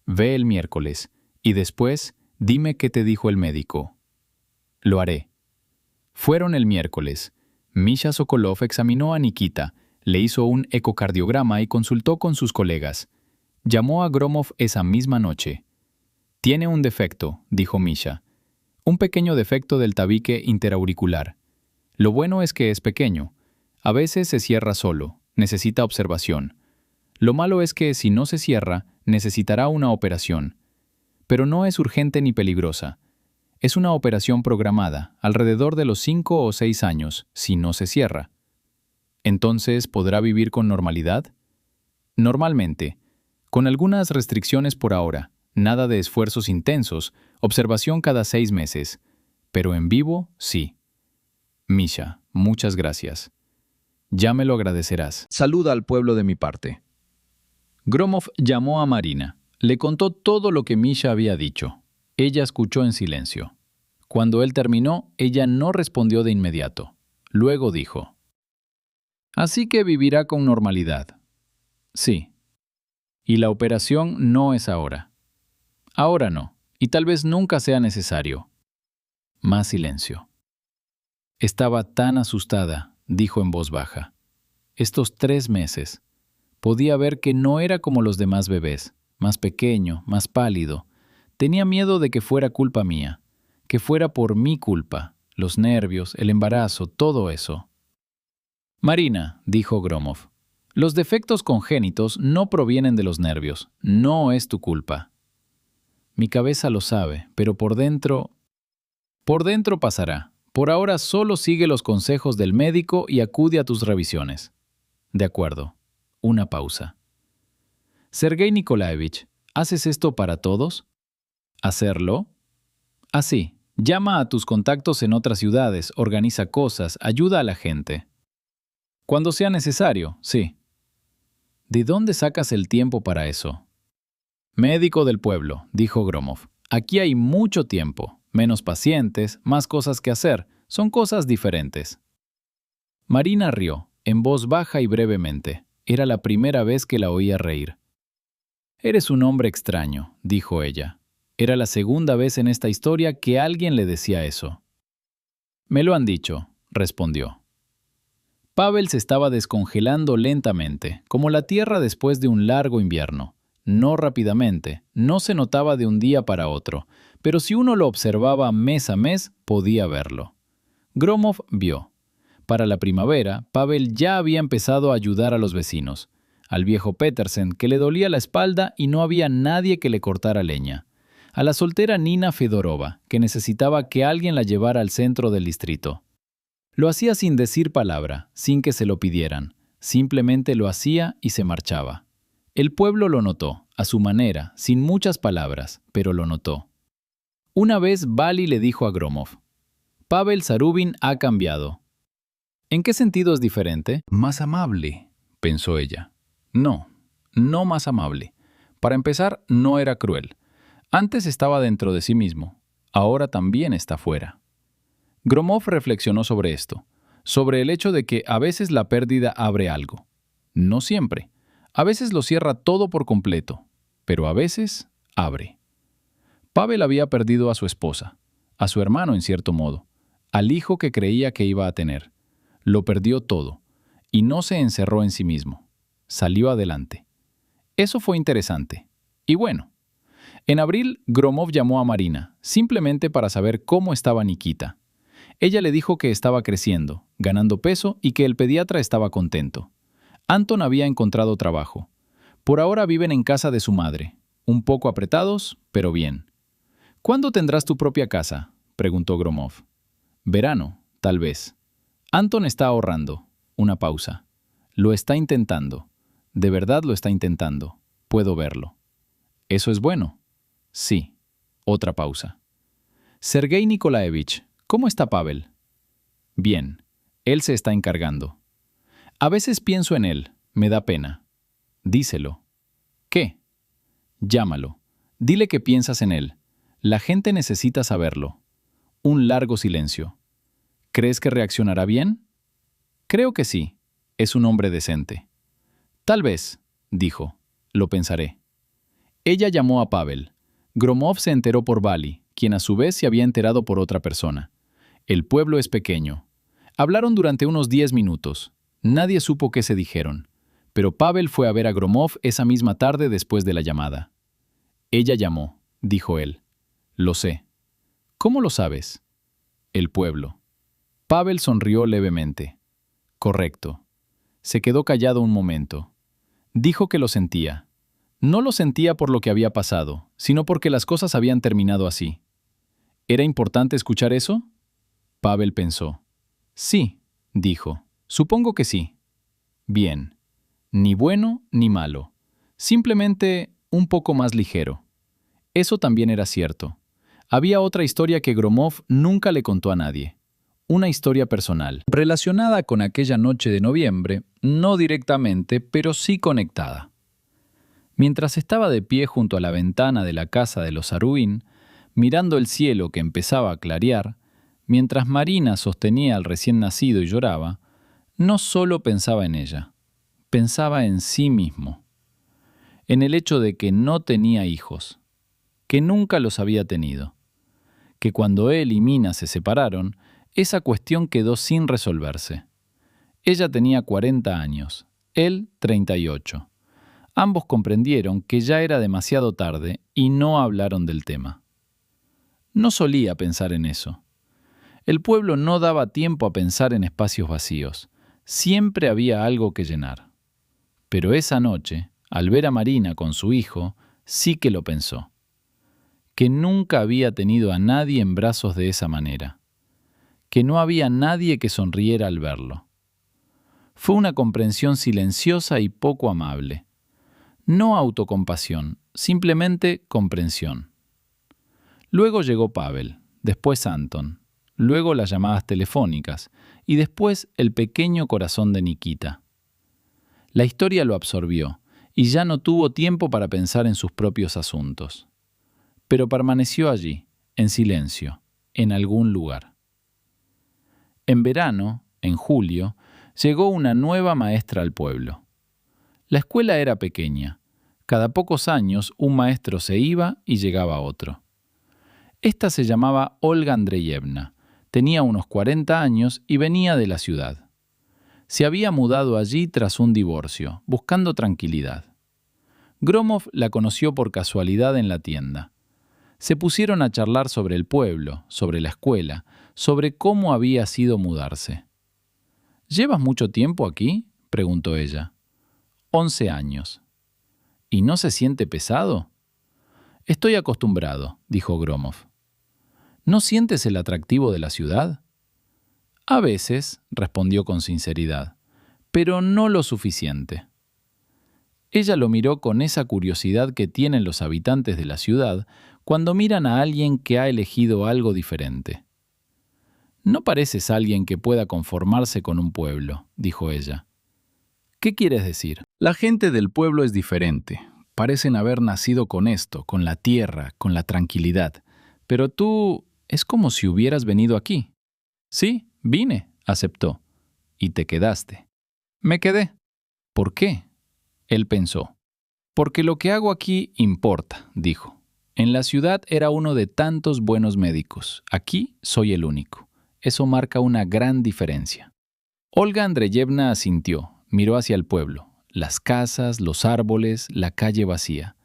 Ve el miércoles, y después dime qué te dijo el médico. Lo haré. Fueron el miércoles. Misha Sokolov examinó a Nikita, le hizo un ecocardiograma y consultó con sus colegas. Llamó a Gromov esa misma noche. Tiene un defecto, dijo Misha. Un pequeño defecto del tabique interauricular. Lo bueno es que es pequeño. A veces se cierra solo, necesita observación. Lo malo es que si no se cierra, necesitará una operación. Pero no es urgente ni peligrosa. Es una operación programada, alrededor de los 5 o 6 años, si no se cierra. ¿Entonces podrá vivir con normalidad? Normalmente, con algunas restricciones por ahora, nada de esfuerzos intensos, observación cada 6 meses, pero en vivo, sí. Misha, muchas gracias. Ya me lo agradecerás. Saluda al pueblo de mi parte. Gromov llamó a Marina. Le contó todo lo que Misha había dicho. Ella escuchó en silencio. Cuando él terminó, ella no respondió de inmediato. Luego dijo, «Así que vivirá con normalidad». «Sí. Y la operación no es ahora». «Ahora no, y tal vez nunca sea necesario». Más silencio. Estaba tan asustada, dijo en voz baja. Estos 3 meses. Podía ver que no era como los demás bebés, más pequeño, más pálido. Tenía miedo de que fuera culpa mía, que fuera por mi culpa, los nervios, el embarazo, todo eso. Marina, dijo Gromov, los defectos congénitos no provienen de los nervios, no es tu culpa. Mi cabeza lo sabe, pero por dentro pasará. Por ahora solo sigue los consejos del médico y acude a tus revisiones. De acuerdo. Una pausa. Sergei Nikolaevich, ¿haces esto para todos? ¿Hacerlo? Así. Llama a tus contactos en otras ciudades, organiza cosas, ayuda a la gente. Cuando sea necesario, sí. ¿De dónde sacas el tiempo para eso? Médico del pueblo, dijo Gromov. Aquí hay mucho tiempo, menos pacientes, más cosas que hacer. Son cosas diferentes. Marina rió, en voz baja y brevemente. Era la primera vez que la oía reír. Eres un hombre extraño, dijo ella. Era la segunda vez en esta historia que alguien le decía eso. Me lo han dicho, respondió. Pavel se estaba descongelando lentamente, como la tierra después de un largo invierno. No rápidamente, no se notaba de un día para otro, pero si uno lo observaba mes a mes, podía verlo. Gromov vio. Para la primavera, Pavel ya había empezado a ayudar a los vecinos. Al viejo Petersen, que le dolía la espalda y no había nadie que le cortara leña. A la soltera Nina Fedorova, que necesitaba que alguien la llevara al centro del distrito. Lo hacía sin decir palabra, sin que se lo pidieran. Simplemente lo hacía y se marchaba. El pueblo lo notó, a su manera, sin muchas palabras, pero lo notó. Una vez Vali le dijo a Gromov, Pavel Zarubin ha cambiado. ¿En qué sentido es diferente? Más amable, pensó ella. No, no más amable. Para empezar, no era cruel. Antes estaba dentro de sí mismo, ahora también está fuera. Gromov reflexionó sobre esto, sobre el hecho de que a veces la pérdida abre algo. No siempre. A veces lo cierra todo por completo, pero a veces abre. Pavel había perdido a su esposa, a su hermano en cierto modo, al hijo que creía que iba a tener. Lo perdió todo, y no se encerró en sí mismo. Salió adelante. Eso fue interesante. Y bueno. En abril, Gromov llamó a Marina, simplemente para saber cómo estaba Nikita. Ella le dijo que estaba creciendo, ganando peso y que el pediatra estaba contento. Anton había encontrado trabajo. Por ahora viven en casa de su madre, un poco apretados, pero bien. ¿Cuándo tendrás tu propia casa?, preguntó Gromov. Verano, tal vez. Anton está ahorrando. Una pausa. Lo está intentando. De verdad lo está intentando. Puedo verlo. ¿Eso es bueno? Sí. Otra pausa. Sergei Nikolaevich, ¿cómo está Pavel? Bien. Él se está encargando. A veces pienso en él. Me da pena. Díselo. ¿Qué? Llámalo. Dile que piensas en él. La gente necesita saberlo. Un largo silencio. ¿Crees que reaccionará bien? Creo que sí. Es un hombre decente. Tal vez, dijo. Lo pensaré. Ella llamó a Pavel. Gromov se enteró por Vali, quien a su vez se había enterado por otra persona. El pueblo es pequeño. Hablaron durante unos 10 minutos. Nadie supo qué se dijeron. Pero Pavel fue a ver a Gromov esa misma tarde después de la llamada. Ella llamó, dijo él. Lo sé. ¿Cómo lo sabes? El pueblo. Pavel sonrió levemente. Correcto. Se quedó callado un momento. Dijo que lo sentía. No lo sentía por lo que había pasado, sino porque las cosas habían terminado así. ¿Era importante escuchar eso? Pavel pensó. Sí, dijo. Supongo que sí. Bien. Ni bueno ni malo. Simplemente un poco más ligero. Eso también era cierto. Había otra historia que Gromov nunca le contó a nadie. Una historia personal. Relacionada con aquella noche de noviembre, no directamente, pero sí conectada. Mientras estaba de pie junto a la ventana de la casa de los Zarubin, mirando el cielo que empezaba a clarear, mientras Marina sostenía al recién nacido y lloraba, no solo pensaba en ella, pensaba en sí mismo, en el hecho de que no tenía hijos, que nunca los había tenido, que cuando él y Mina se separaron, esa cuestión quedó sin resolverse. Ella tenía 40 años, él 38. Ambos comprendieron que ya era demasiado tarde y no hablaron del tema. No solía pensar en eso. El pueblo no daba tiempo a pensar en espacios vacíos. Siempre había algo que llenar. Pero esa noche, al ver a Marina con su hijo, sí que lo pensó. Que nunca había tenido a nadie en brazos de esa manera. Que no había nadie que sonriera al verlo. Fue una comprensión silenciosa y poco amable. No autocompasión, simplemente comprensión. Luego llegó Pavel, después Anton, luego las llamadas telefónicas y después el pequeño corazón de Nikita. La historia lo absorbió y ya no tuvo tiempo para pensar en sus propios asuntos. Pero permaneció allí, en silencio, en algún lugar. En verano, en julio, llegó una nueva maestra al pueblo. La escuela era pequeña. Cada pocos años un maestro se iba y llegaba otro. Esta se llamaba Olga Andreyevna, tenía unos 40 años y venía de la ciudad. Se había mudado allí tras un divorcio, buscando tranquilidad. Gromov la conoció por casualidad en la tienda. Se pusieron a charlar sobre el pueblo, sobre la escuela, sobre cómo había sido mudarse. ¿Llevas mucho tiempo aquí?, preguntó ella. 11 años. ¿Y no se siente pesado? Estoy acostumbrado, dijo Gromov. ¿No sientes el atractivo de la ciudad? A veces, respondió con sinceridad, pero no lo suficiente. Ella lo miró con esa curiosidad que tienen los habitantes de la ciudad cuando miran a alguien que ha elegido algo diferente. No pareces alguien que pueda conformarse con un pueblo, dijo ella. ¿Qué quieres decir? La gente del pueblo es diferente. Parecen haber nacido con esto, con la tierra, con la tranquilidad. Pero tú, es como si hubieras venido aquí. Sí, vine, aceptó. Y te quedaste. Me quedé. ¿Por qué? Él pensó. Porque lo que hago aquí importa, dijo. En la ciudad era uno de tantos buenos médicos. Aquí soy el único. Eso marca una gran diferencia. Olga Andreyevna asintió, miró hacia el pueblo. Las casas, los árboles, la calle vacía.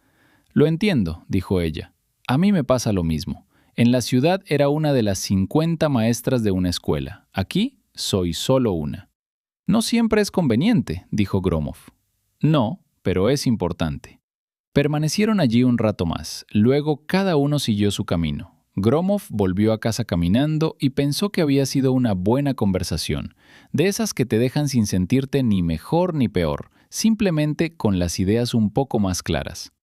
Lo entiendo, dijo ella. A mí me pasa lo mismo. En la ciudad era una de las 50 maestras de una escuela. Aquí soy solo una. No siempre es conveniente, dijo Gromov. No, pero es importante. Permanecieron allí un rato más. Luego cada uno siguió su camino. Gromov volvió a casa caminando y pensó que había sido una buena conversación, de esas que te dejan sin sentirte ni mejor ni peor, simplemente con las ideas un poco más claras.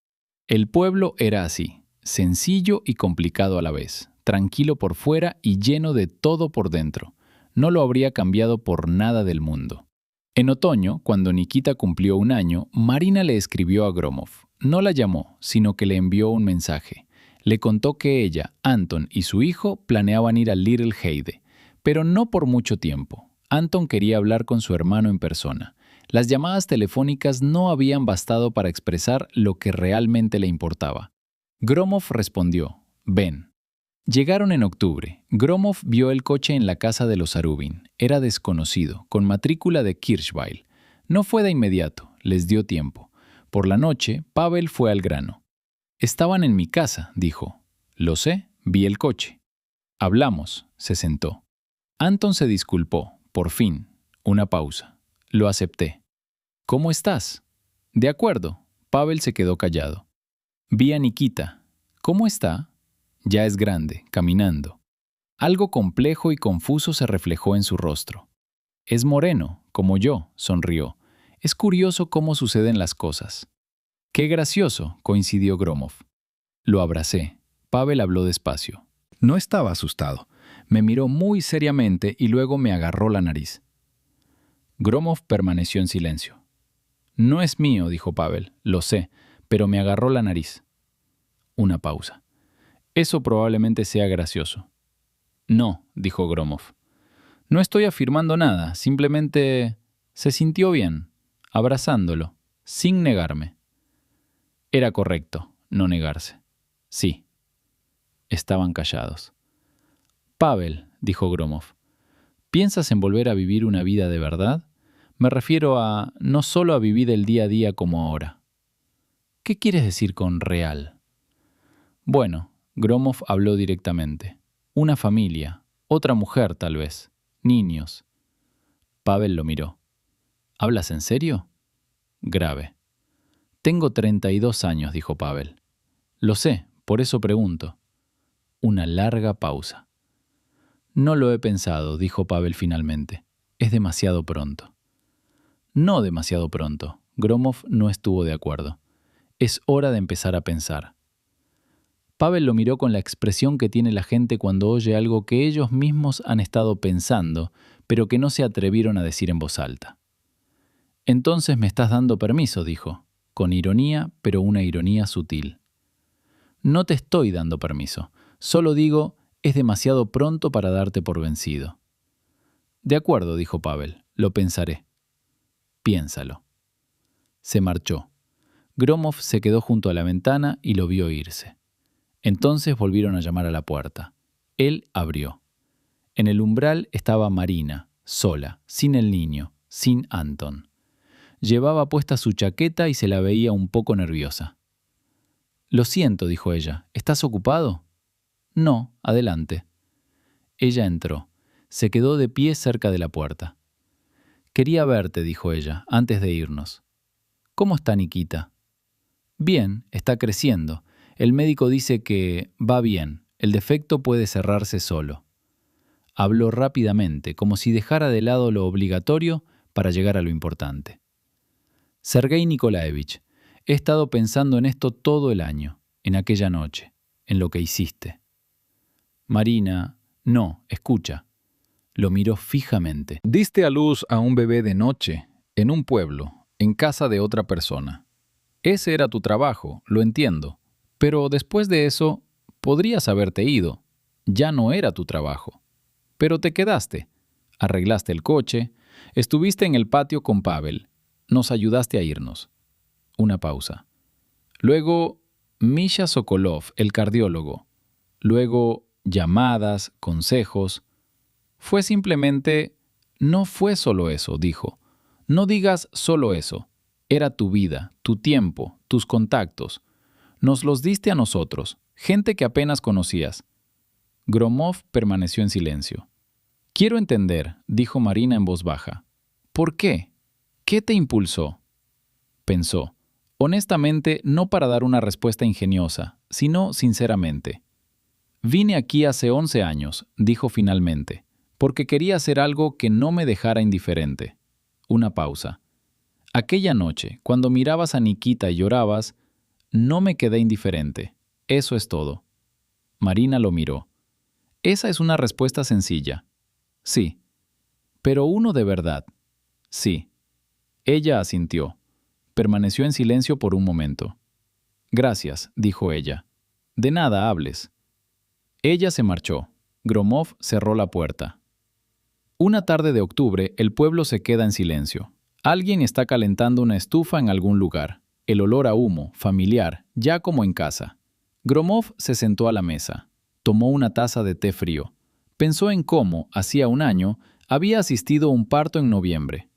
El pueblo era así, sencillo y complicado a la vez, tranquilo por fuera y lleno de todo por dentro. No lo habría cambiado por nada del mundo. En otoño, cuando Nikita cumplió 1 año, Marina le escribió a Gromov. No la llamó, sino que le envió un mensaje. Le contó que ella, Anton y su hijo planeaban ir a Little Heide, pero no por mucho tiempo. Anton quería hablar con su hermano en persona. Las llamadas telefónicas no habían bastado para expresar lo que realmente le importaba. Gromov respondió, ven. Llegaron en octubre. Gromov vio el coche en la casa de los Zarubin. Era desconocido, con matrícula de Kirchweil. No fue de inmediato, les dio tiempo. Por la noche, Pavel fue al grano. Estaban en mi casa, dijo. Lo sé, vi el coche. Hablamos, se sentó. Anton se disculpó, por fin. Una pausa. Lo acepté. ¿Cómo estás? De acuerdo. Pavel se quedó callado. Vi a Nikita. ¿Cómo está? Ya es grande, caminando. Algo complejo y confuso se reflejó en su rostro. Es moreno, como yo, sonrió. Es curioso cómo suceden las cosas. Qué gracioso, coincidió Gromov. Lo abracé. Pavel habló despacio. No estaba asustado. Me miró muy seriamente y luego me agarró la nariz. Gromov permaneció en silencio. No es mío, dijo Pavel, lo sé, pero me agarró la nariz. Una pausa. Eso probablemente sea gracioso. No, dijo Gromov. No estoy afirmando nada, simplemente se sintió bien, abrazándolo, sin negarme. Era correcto, no negarse. Sí. Estaban callados. Pavel, dijo Gromov, ¿piensas en volver a vivir una vida de verdad? Me refiero a no solo a vivir el día a día como ahora. ¿Qué quieres decir con real? Bueno, Gromov habló directamente. Una familia, otra mujer tal vez, niños. Pavel lo miró. ¿Hablas en serio? Grave. Tengo 32 años, dijo Pavel. Lo sé, por eso pregunto. Una larga pausa. No lo he pensado, dijo Pavel finalmente. Es demasiado pronto. No demasiado pronto. Gromov no estuvo de acuerdo. Es hora de empezar a pensar. Pavel lo miró con la expresión que tiene la gente cuando oye algo que ellos mismos han estado pensando, pero que no se atrevieron a decir en voz alta. «Entonces me estás dando permiso», dijo, con ironía, pero una ironía sutil. «No te estoy dando permiso. Solo digo, es demasiado pronto para darte por vencido». «De acuerdo», dijo Pavel, «lo pensaré». «Piénsalo». Se marchó. Gromov se quedó junto a la ventana y lo vio irse. Entonces volvieron a llamar a la puerta. Él abrió. En el umbral estaba Marina, sola, sin el niño, sin Anton. Llevaba puesta su chaqueta y se la veía un poco nerviosa. «Lo siento», dijo ella. «¿Estás ocupado?» «No, adelante». Ella entró. Se quedó de pie cerca de la puerta. «Quería verte», dijo ella, antes de irnos. «¿Cómo está Nikita?» «Bien, está creciendo. El médico dice que va bien. El defecto puede cerrarse solo». Habló rápidamente, como si dejara de lado lo obligatorio para llegar a lo importante. «Sergei Nikolaevich, he estado pensando en esto todo el año, en aquella noche, en lo que hiciste». «Marina, no, escucha». Lo miró fijamente. Diste a luz a un bebé de noche, en un pueblo, en casa de otra persona. Ese era tu trabajo, lo entiendo. Pero después de eso, podrías haberte ido. Ya no era tu trabajo. Pero te quedaste. Arreglaste el coche, estuviste en el patio con Pavel, nos ayudaste a irnos. Una pausa. Luego, Misha Sokolov, el cardiólogo. Luego, llamadas, consejos. Fue simplemente, no fue solo eso, dijo. No digas solo eso. Era tu vida, tu tiempo, tus contactos. Nos los diste a nosotros, gente que apenas conocías. Gromov permaneció en silencio. «Quiero entender», dijo Marina en voz baja. «¿Por qué? ¿Qué te impulsó?» Pensó. Honestamente, no para dar una respuesta ingeniosa, sino sinceramente. «Vine aquí hace 11 años», dijo finalmente, «porque quería hacer algo que no me dejara indiferente». Una pausa. «Aquella noche, cuando mirabas a Nikita y llorabas, no me quedé indiferente. Eso es todo». Marina lo miró. «Esa es una respuesta sencilla». «Sí». «Pero uno de verdad». «Sí». Ella asintió. Permaneció en silencio por un momento. «Gracias», dijo ella. «De nada hables». Ella se marchó. Gromov cerró la puerta. Una tarde de octubre, el pueblo se queda en silencio. Alguien está calentando una estufa en algún lugar. El olor a humo, familiar, ya como en casa. Gromov se sentó a la mesa. Tomó una taza de té frío. Pensó en cómo, hacía un año, había asistido a un parto en noviembre,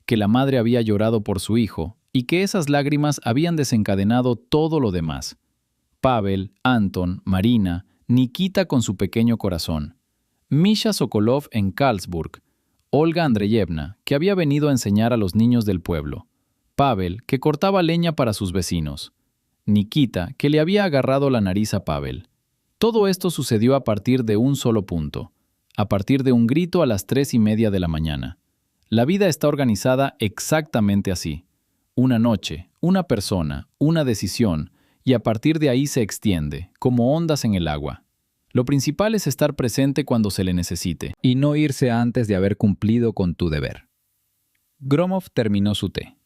que la madre había llorado por su hijo y que esas lágrimas habían desencadenado todo lo demás. Pavel, Anton, Marina, Nikita con su pequeño corazón, Misha Sokolov en Karlsburg, Olga Andreyevna, que había venido a enseñar a los niños del pueblo, Pavel, que cortaba leña para sus vecinos, Nikita, que le había agarrado la nariz a Pavel. Todo esto sucedió a partir de un solo punto, a partir de un grito a las 3:30 de la mañana. La vida está organizada exactamente así. Una noche, una persona, una decisión, y a partir de ahí se extiende, como ondas en el agua. Lo principal es estar presente cuando se le necesite, y no irse antes de haber cumplido con tu deber. Gromov terminó su té.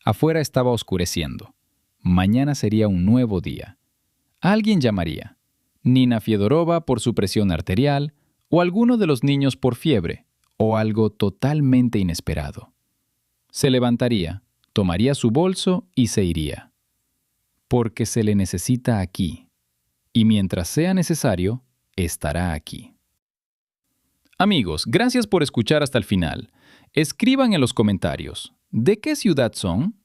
Afuera estaba oscureciendo. Mañana sería un nuevo día. Alguien llamaría. Nina Fiodorova por su presión arterial, o alguno de los niños por fiebre, o algo totalmente inesperado. Se levantaría, tomaría su bolso y se iría. Porque se le necesita aquí. Y mientras sea necesario, estará aquí. Amigos, gracias por escuchar hasta el final. Escriban en los comentarios, ¿de qué ciudad son?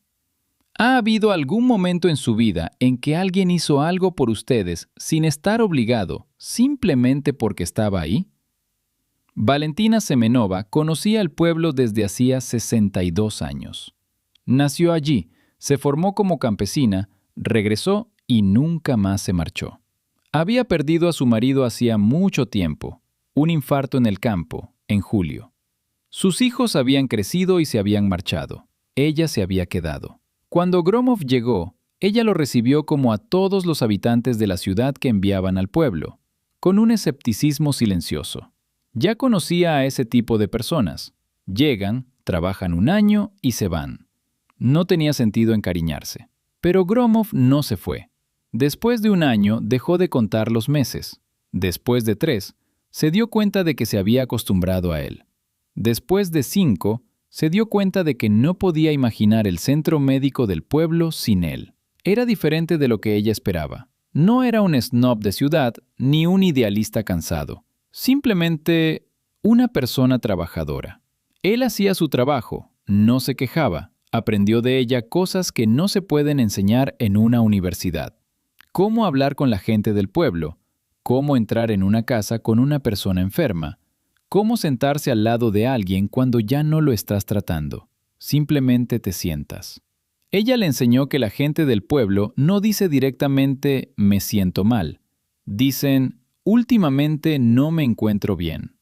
¿Ha habido algún momento en su vida en que alguien hizo algo por ustedes sin estar obligado, simplemente porque estaba ahí? Valentina Semenova conocía el pueblo desde hacía 62 años. Nació allí, se formó como campesina, regresó y nunca más se marchó. Había perdido a su marido hacía mucho tiempo, un infarto en el campo, en julio. Sus hijos habían crecido y se habían marchado. Ella se había quedado. Cuando Gromov llegó, ella lo recibió como a todos los habitantes de la ciudad que enviaban al pueblo, con un escepticismo silencioso. Ya conocía a ese tipo de personas. Llegan, trabajan un año y se van. No tenía sentido encariñarse. Pero Gromov no se fue. Después de un año dejó de contar los meses. Después de 3, se dio cuenta de que se había acostumbrado a él. Después de 5, se dio cuenta de que no podía imaginar el centro médico del pueblo sin él. Era diferente de lo que ella esperaba. No era un snob de ciudad ni un idealista cansado. Simplemente una persona trabajadora. Él hacía su trabajo, no se quejaba, aprendió de ella cosas que no se pueden enseñar en una universidad. Cómo hablar con la gente del pueblo, cómo entrar en una casa con una persona enferma, cómo sentarse al lado de alguien cuando ya no lo estás tratando. Simplemente te sientas. Ella le enseñó que la gente del pueblo no dice directamente «me siento mal». Dicen «últimamente no me encuentro bien».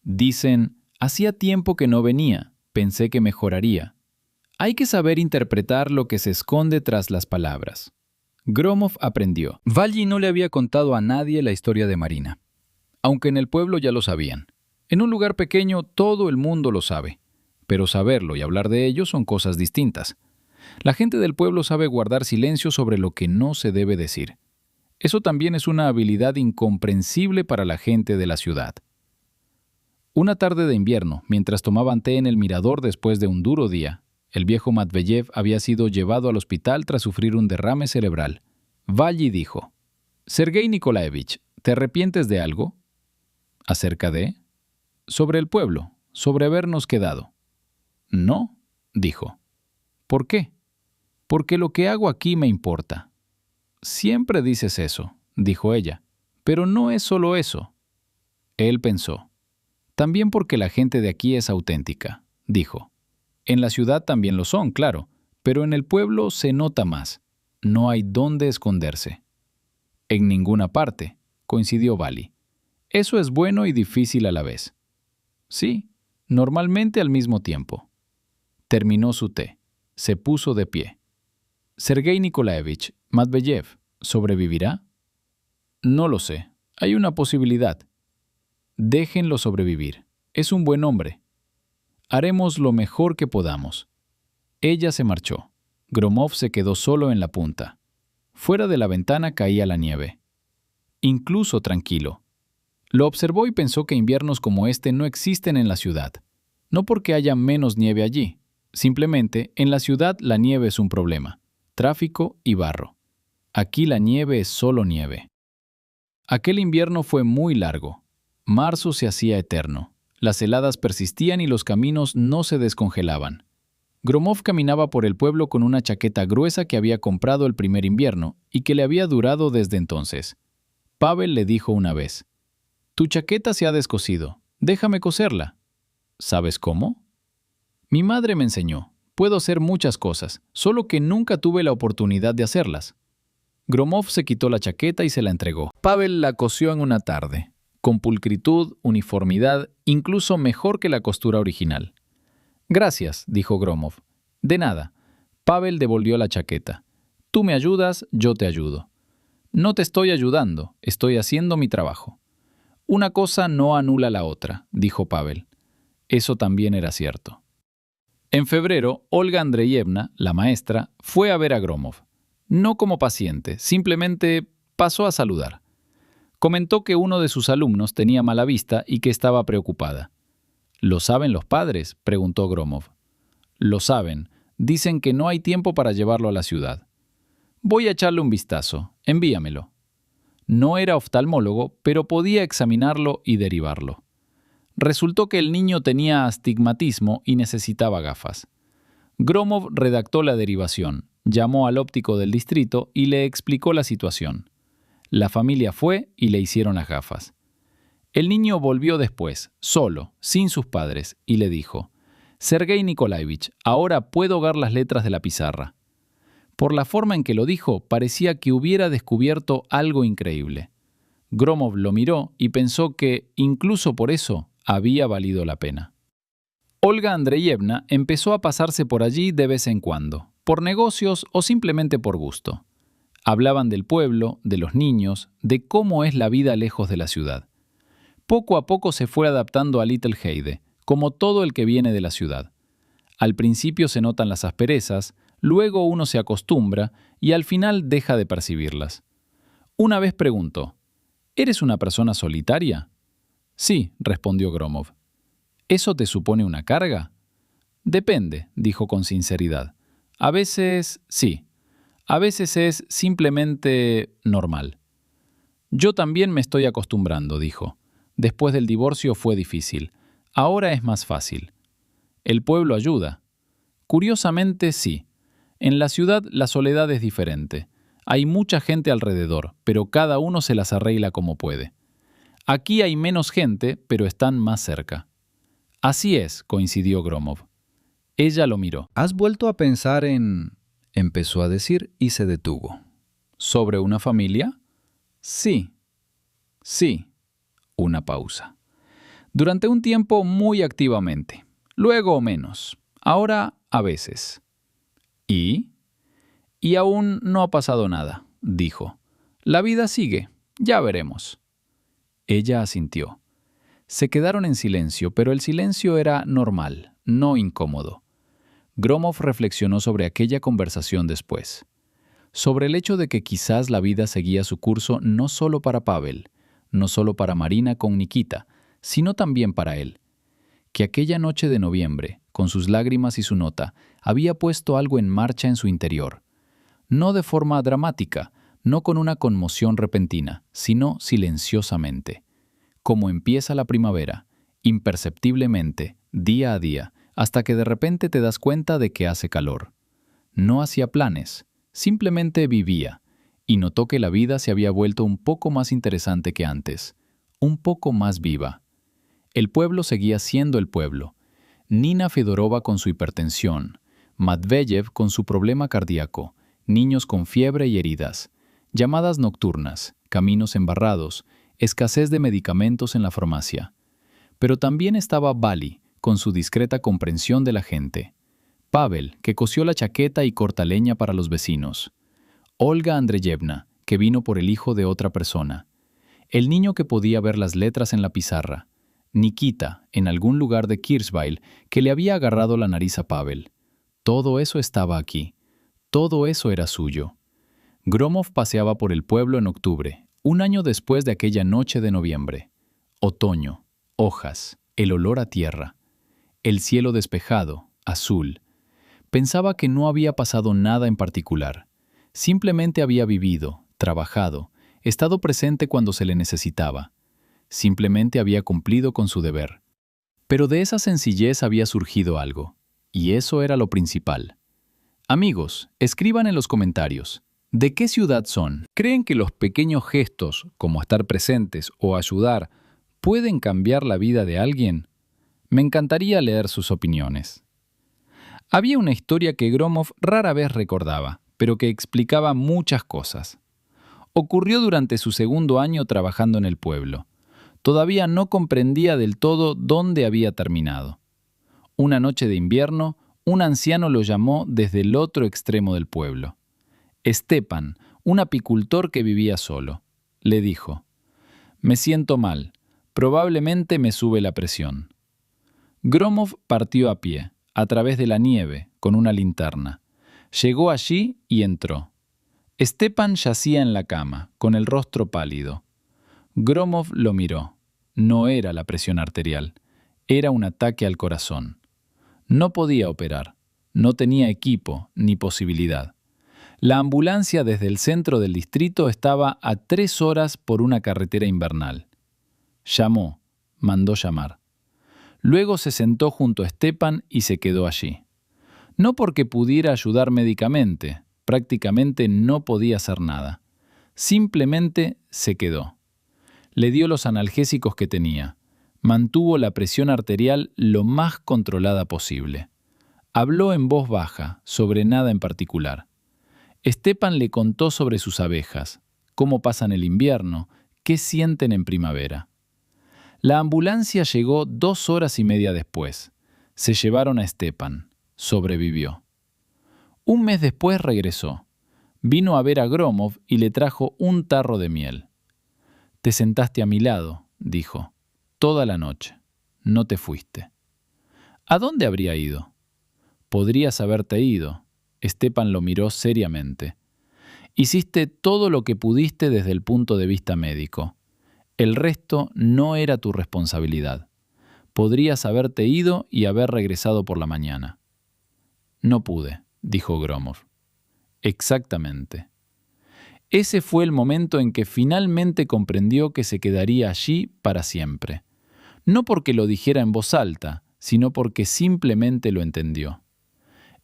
Dicen «hacía tiempo que no venía, pensé que mejoraría». Hay que saber interpretar lo que se esconde tras las palabras. Gromov aprendió. Valli no le había contado a nadie la historia de Marina, aunque en el pueblo ya lo sabían. En un lugar pequeño todo el mundo lo sabe, pero saberlo y hablar de ello son cosas distintas. La gente del pueblo sabe guardar silencio sobre lo que no se debe decir. Eso también es una habilidad incomprensible para la gente de la ciudad. Una tarde de invierno, mientras tomaban té en el mirador después de un duro día, el viejo Matveyev había sido llevado al hospital tras sufrir un derrame cerebral. Valli dijo: «Sergei Nikolaevich, ¿te arrepientes de algo?» «¿Acerca de?» «Sobre el pueblo, sobre habernos quedado». «No», dijo. «¿Por qué?» «Porque lo que hago aquí me importa». «Siempre dices eso», dijo ella, «pero no es solo eso». Él pensó. «También porque la gente de aquí es auténtica», dijo. «En la ciudad también lo son, claro, pero en el pueblo se nota más. No hay dónde esconderse». «En ninguna parte», coincidió Valli. «Eso es bueno y difícil a la vez». «Sí, normalmente al mismo tiempo». Terminó su té. Se puso de pie. «Sergei Nikolaevich, Matveyev, ¿sobrevivirá?» «No lo sé. Hay una posibilidad». «Déjenlo sobrevivir. Es un buen hombre. Haremos lo mejor que podamos». Ella se marchó. Gromov se quedó solo en la punta. Fuera de la ventana caía la nieve. Incluso tranquilo. Lo observó y pensó que inviernos como este no existen en la ciudad. No porque haya menos nieve allí. Simplemente, en la ciudad la nieve es un problema. Tráfico y barro. Aquí la nieve es solo nieve. Aquel invierno fue muy largo. Marzo se hacía eterno. Las heladas persistían y los caminos no se descongelaban. Gromov caminaba por el pueblo con una chaqueta gruesa que había comprado el primer invierno y que le había durado desde entonces. Pavel le dijo una vez: «Tu chaqueta se ha descosido. Déjame coserla». «¿Sabes cómo?» «Mi madre me enseñó. Puedo hacer muchas cosas, solo que nunca tuve la oportunidad de hacerlas». Gromov se quitó la chaqueta y se la entregó. Pavel la cosió en una tarde, con pulcritud, uniformidad, incluso mejor que la costura original. «Gracias», dijo Gromov. «De nada». Pavel devolvió la chaqueta. «Tú me ayudas, yo te ayudo». «No te estoy ayudando, estoy haciendo mi trabajo». «Una cosa no anula la otra», dijo Pavel. Eso también era cierto. En febrero, Olga Andreyevna, la maestra, fue a ver a Gromov. No como paciente, simplemente pasó a saludar. Comentó que uno de sus alumnos tenía mala vista y que estaba preocupada. «¿Lo saben los padres?», preguntó Gromov. «Lo saben. Dicen que no hay tiempo para llevarlo a la ciudad». «Voy a echarle un vistazo. Envíamelo». No era oftalmólogo, pero podía examinarlo y derivarlo. Resultó que el niño tenía astigmatismo y necesitaba gafas. Gromov redactó la derivación, llamó al óptico del distrito y le explicó la situación. La familia fue y le hicieron las gafas. El niño volvió después, solo, sin sus padres, y le dijo: «Sergei Nikolaevich, ahora puedo ver las letras de la pizarra». Por la forma en que lo dijo, parecía que hubiera descubierto algo increíble. Gromov lo miró y pensó que, incluso por eso, había valido la pena. Olga Andreyevna empezó a pasarse por allí de vez en cuando, por negocios o simplemente por gusto. Hablaban del pueblo, de los niños, de cómo es la vida lejos de la ciudad. Poco a poco se fue adaptando a Little Heide, como todo el que viene de la ciudad. Al principio se notan las asperezas, luego uno se acostumbra y al final deja de percibirlas. Una vez preguntó, ¿eres una persona solitaria? Sí, respondió Gromov. ¿Eso te supone una carga? Depende, dijo con sinceridad. A veces sí, a veces es simplemente normal. Yo también me estoy acostumbrando, dijo. Después del divorcio fue difícil. Ahora es más fácil. El pueblo ayuda. Curiosamente, sí. En la ciudad la soledad es diferente. Hay mucha gente alrededor, pero cada uno se las arregla como puede. Aquí hay menos gente, pero están más cerca. Así es, coincidió Gromov. Ella lo miró. ¿Has vuelto a pensar en...? Empezó a decir y se detuvo. ¿Sobre una familia? Sí. Sí. Una pausa. Durante un tiempo muy activamente. Luego menos. Ahora a veces. ¿Y? Y aún no ha pasado nada, dijo. La vida sigue. Ya veremos. Ella asintió. Se quedaron en silencio, pero el silencio era normal, no incómodo. Gromov reflexionó sobre aquella conversación después. Sobre el hecho de que quizás la vida seguía su curso no solo para Pavel, no solo para Marina con Nikita, sino también para él. Que aquella noche de noviembre, con sus lágrimas y su nota, había puesto algo en marcha en su interior. No de forma dramática, no con una conmoción repentina, sino silenciosamente. Como empieza la primavera, imperceptiblemente, día a día, hasta que de repente te das cuenta de que hace calor. No hacía planes, simplemente vivía, y notó que la vida se había vuelto un poco más interesante que antes, un poco más viva. El pueblo seguía siendo el pueblo. Nina Fedorova con su hipertensión, Matveyev con su problema cardíaco, niños con fiebre y heridas, llamadas nocturnas, caminos embarrados, escasez de medicamentos en la farmacia. Pero también estaba Vali, con su discreta comprensión de la gente. Pavel, que cosió la chaqueta y corta leña para los vecinos. Olga Andreyevna, que vino por el hijo de otra persona. El niño que podía ver las letras en la pizarra. Nikita, en algún lugar de Kirchweil, que le había agarrado la nariz a Pavel. Todo eso estaba aquí. Todo eso era suyo. Gromov paseaba por el pueblo en octubre, un año después de aquella noche de noviembre. Otoño, hojas, el olor a tierra. El cielo despejado, azul. Pensaba que no había pasado nada en particular. Simplemente había vivido, trabajado, estado presente cuando se le necesitaba. Simplemente había cumplido con su deber. Pero de esa sencillez había surgido algo, y eso era lo principal. Amigos, escriban en los comentarios, ¿de qué ciudad son? ¿Creen que los pequeños gestos, como estar presentes o ayudar, pueden cambiar la vida de alguien? Me encantaría leer sus opiniones. Había una historia que Gromov rara vez recordaba, pero que explicaba muchas cosas. Ocurrió durante su segundo año trabajando en el pueblo. Todavía no comprendía del todo dónde había terminado. Una noche de invierno, un anciano lo llamó desde el otro extremo del pueblo. Stepan, un apicultor que vivía solo, le dijo: «Me siento mal, probablemente me sube la presión». Gromov partió a pie, a través de la nieve, con una linterna. Llegó allí y entró. Stepan yacía en la cama, con el rostro pálido. Gromov lo miró. No era la presión arterial, era un ataque al corazón. No podía operar, no tenía equipo ni posibilidad. La ambulancia desde el centro del distrito estaba a 3 horas por una carretera invernal. Llamó, mandó llamar. Luego se sentó junto a Stepan y se quedó allí. No porque pudiera ayudar médicamente, prácticamente no podía hacer nada. Simplemente se quedó. Le dio los analgésicos que tenía. Mantuvo la presión arterial lo más controlada posible. Habló en voz baja, sobre nada en particular. Stepan le contó sobre sus abejas, cómo pasan el invierno, qué sienten en primavera. La ambulancia llegó 2 horas y media después. Se llevaron a Stepan. Sobrevivió. Un mes después regresó. Vino a ver a Gromov y le trajo un tarro de miel. «Te sentaste a mi lado», dijo, «toda la noche. No te fuiste». ¿A dónde habría ido? Podrías haberte ido. Stepan lo miró seriamente. Hiciste todo lo que pudiste desde el punto de vista médico. El resto no era tu responsabilidad. Podrías haberte ido y haber regresado por la mañana. No pude, dijo Gromov. Exactamente. Ese fue el momento en que finalmente comprendió que se quedaría allí para siempre. No porque lo dijera en voz alta, sino porque simplemente lo entendió.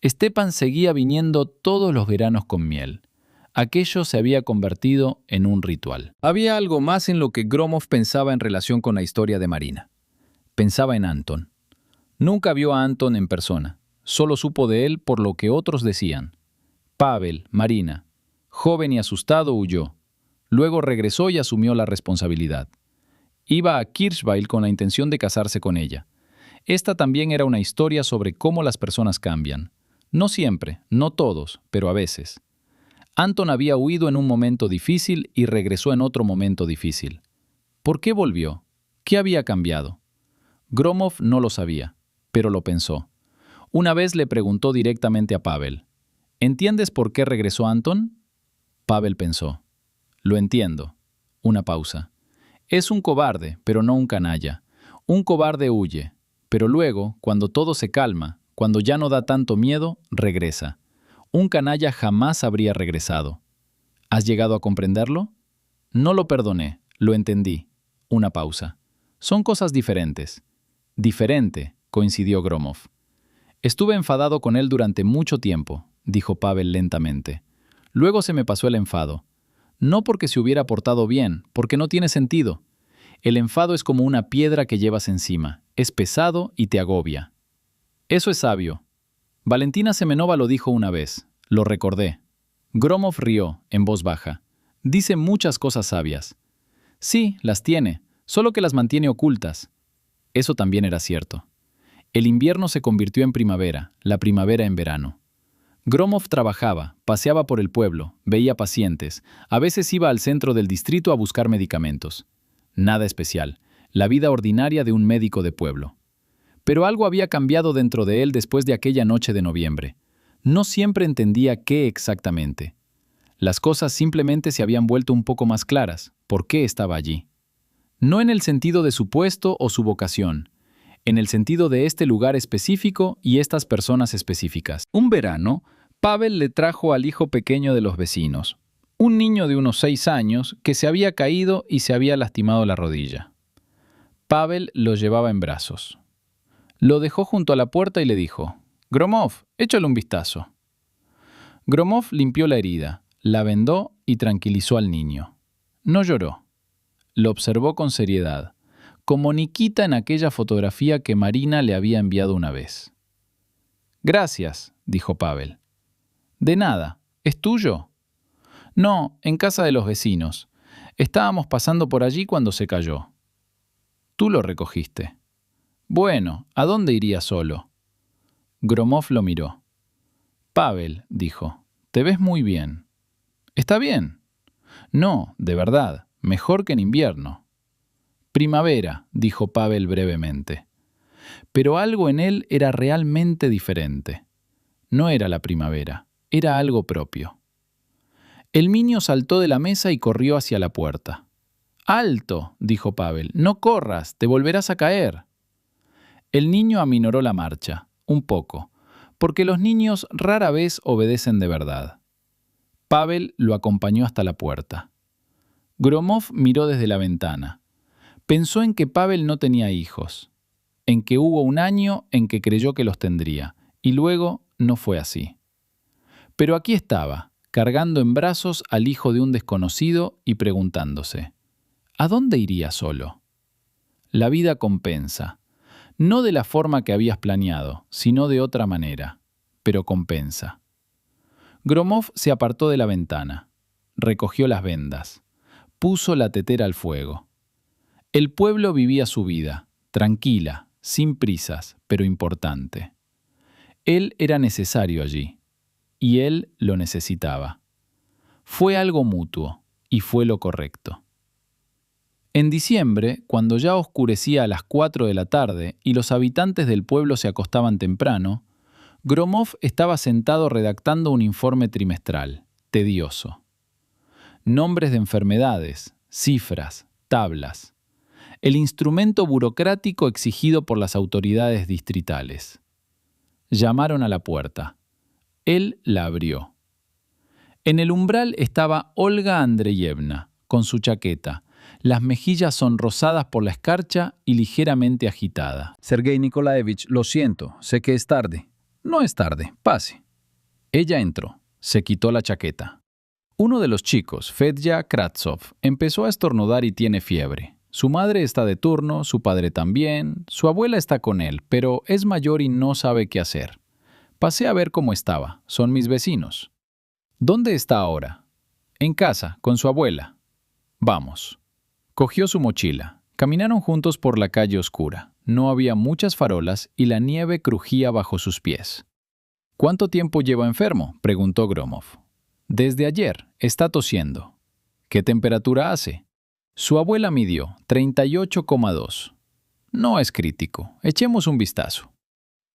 Stepan seguía viniendo todos los veranos con miel. Aquello se había convertido en un ritual. Había algo más en lo que Gromov pensaba en relación con la historia de Marina. Pensaba en Anton. Nunca vio a Anton en persona. Solo supo de él por lo que otros decían. Pavel, Marina, joven y asustado, huyó. Luego regresó y asumió la responsabilidad. Iba a Kirchweil con la intención de casarse con ella. Esta también era una historia sobre cómo las personas cambian. No siempre, no todos, pero a veces. Anton había huido en un momento difícil y regresó en otro momento difícil. ¿Por qué volvió? ¿Qué había cambiado? Gromov no lo sabía, pero lo pensó. Una vez le preguntó directamente a Pavel, ¿entiendes por qué regresó Anton? Pavel pensó. Lo entiendo. Una pausa. Es un cobarde, pero no un canalla. Un cobarde huye, pero luego, cuando todo se calma, cuando ya no da tanto miedo, regresa. Un canalla jamás habría regresado. ¿Has llegado a comprenderlo? No lo perdoné, lo entendí. Una pausa. Son cosas diferentes. Diferente, coincidió Gromov. Estuve enfadado con él durante mucho tiempo, dijo Pavel lentamente. Luego se me pasó el enfado. No porque se hubiera portado bien, porque no tiene sentido. El enfado es como una piedra que llevas encima. Es pesado y te agobia. Eso es sabio. Valentina Semenova lo dijo una vez. Lo recordé. Gromov rió, en voz baja. Dice muchas cosas sabias. Sí, las tiene, solo que las mantiene ocultas. Eso también era cierto. El invierno se convirtió en primavera, la primavera en verano. Gromov trabajaba, paseaba por el pueblo, veía pacientes, a veces iba al centro del distrito a buscar medicamentos. Nada especial, la vida ordinaria de un médico de pueblo. Pero algo había cambiado dentro de él después de aquella noche de noviembre. No siempre entendía qué exactamente. Las cosas simplemente se habían vuelto un poco más claras. ¿Por qué estaba allí? No en el sentido de su puesto o su vocación, en el sentido de este lugar específico y estas personas específicas. Un verano, Pavel le trajo al hijo pequeño de los vecinos, un niño de unos 6 años que se había caído y se había lastimado la rodilla. Pavel lo llevaba en brazos. Lo dejó junto a la puerta y le dijo, «Gromov, échale un vistazo». Gromov limpió la herida, la vendó y tranquilizó al niño. No lloró. Lo observó con seriedad, como Nikita en aquella fotografía que Marina le había enviado una vez. «Gracias», dijo Pavel. «De nada. ¿Es tuyo?» «No, en casa de los vecinos. Estábamos pasando por allí cuando se cayó». «Tú lo recogiste». «Bueno, ¿a dónde iría solo?» Gromov lo miró. «Pavel», dijo, «te ves muy bien». «¿Está bien?» «No, de verdad, mejor que en invierno». «Primavera», dijo Pavel brevemente. Pero algo en él era realmente diferente. No era la primavera, era algo propio. El niño saltó de la mesa y corrió hacia la puerta. «¡Alto!», dijo Pavel, «no corras, te volverás a caer». El niño aminoró la marcha, un poco, porque los niños rara vez obedecen de verdad. Pavel lo acompañó hasta la puerta. Gromov miró desde la ventana. Pensó en que Pavel no tenía hijos, en que hubo un año en que creyó que los tendría, y luego no fue así. Pero aquí estaba, cargando en brazos al hijo de un desconocido y preguntándose, ¿a dónde iría solo? La vida compensa. No de la forma que habías planeado, sino de otra manera, pero compensa. Gromov se apartó de la ventana, recogió las vendas, puso la tetera al fuego. El pueblo vivía su vida, tranquila, sin prisas, pero importante. Él era necesario allí, y él lo necesitaba. Fue algo mutuo, y fue lo correcto. En diciembre, cuando ya oscurecía a las 4 de la tarde y los habitantes del pueblo se acostaban temprano, Gromov estaba sentado redactando un informe trimestral, tedioso. Nombres de enfermedades, cifras, tablas. El instrumento burocrático exigido por las autoridades distritales. Llamaron a la puerta. Él la abrió. En el umbral estaba Olga Andreyevna, con su chaqueta, las mejillas sonrosadas por la escarcha y ligeramente agitada. Sergei Nikolaevich, lo siento, sé que es tarde. No es tarde, pase. Ella entró, se quitó la chaqueta. Uno de los chicos, Fedya Kratsov, empezó a estornudar y tiene fiebre. Su madre está de turno, su padre también, su abuela está con él, pero es mayor y no sabe qué hacer. Pasé a ver cómo estaba, son mis vecinos. ¿Dónde está ahora? En casa, con su abuela. Vamos. Cogió su mochila. Caminaron juntos por la calle oscura. No había muchas farolas y la nieve crujía bajo sus pies. ¿Cuánto tiempo lleva enfermo?, preguntó Gromov. Desde ayer, está tosiendo. ¿Qué temperatura hace? Su abuela midió 38,2. No es crítico. Echemos un vistazo.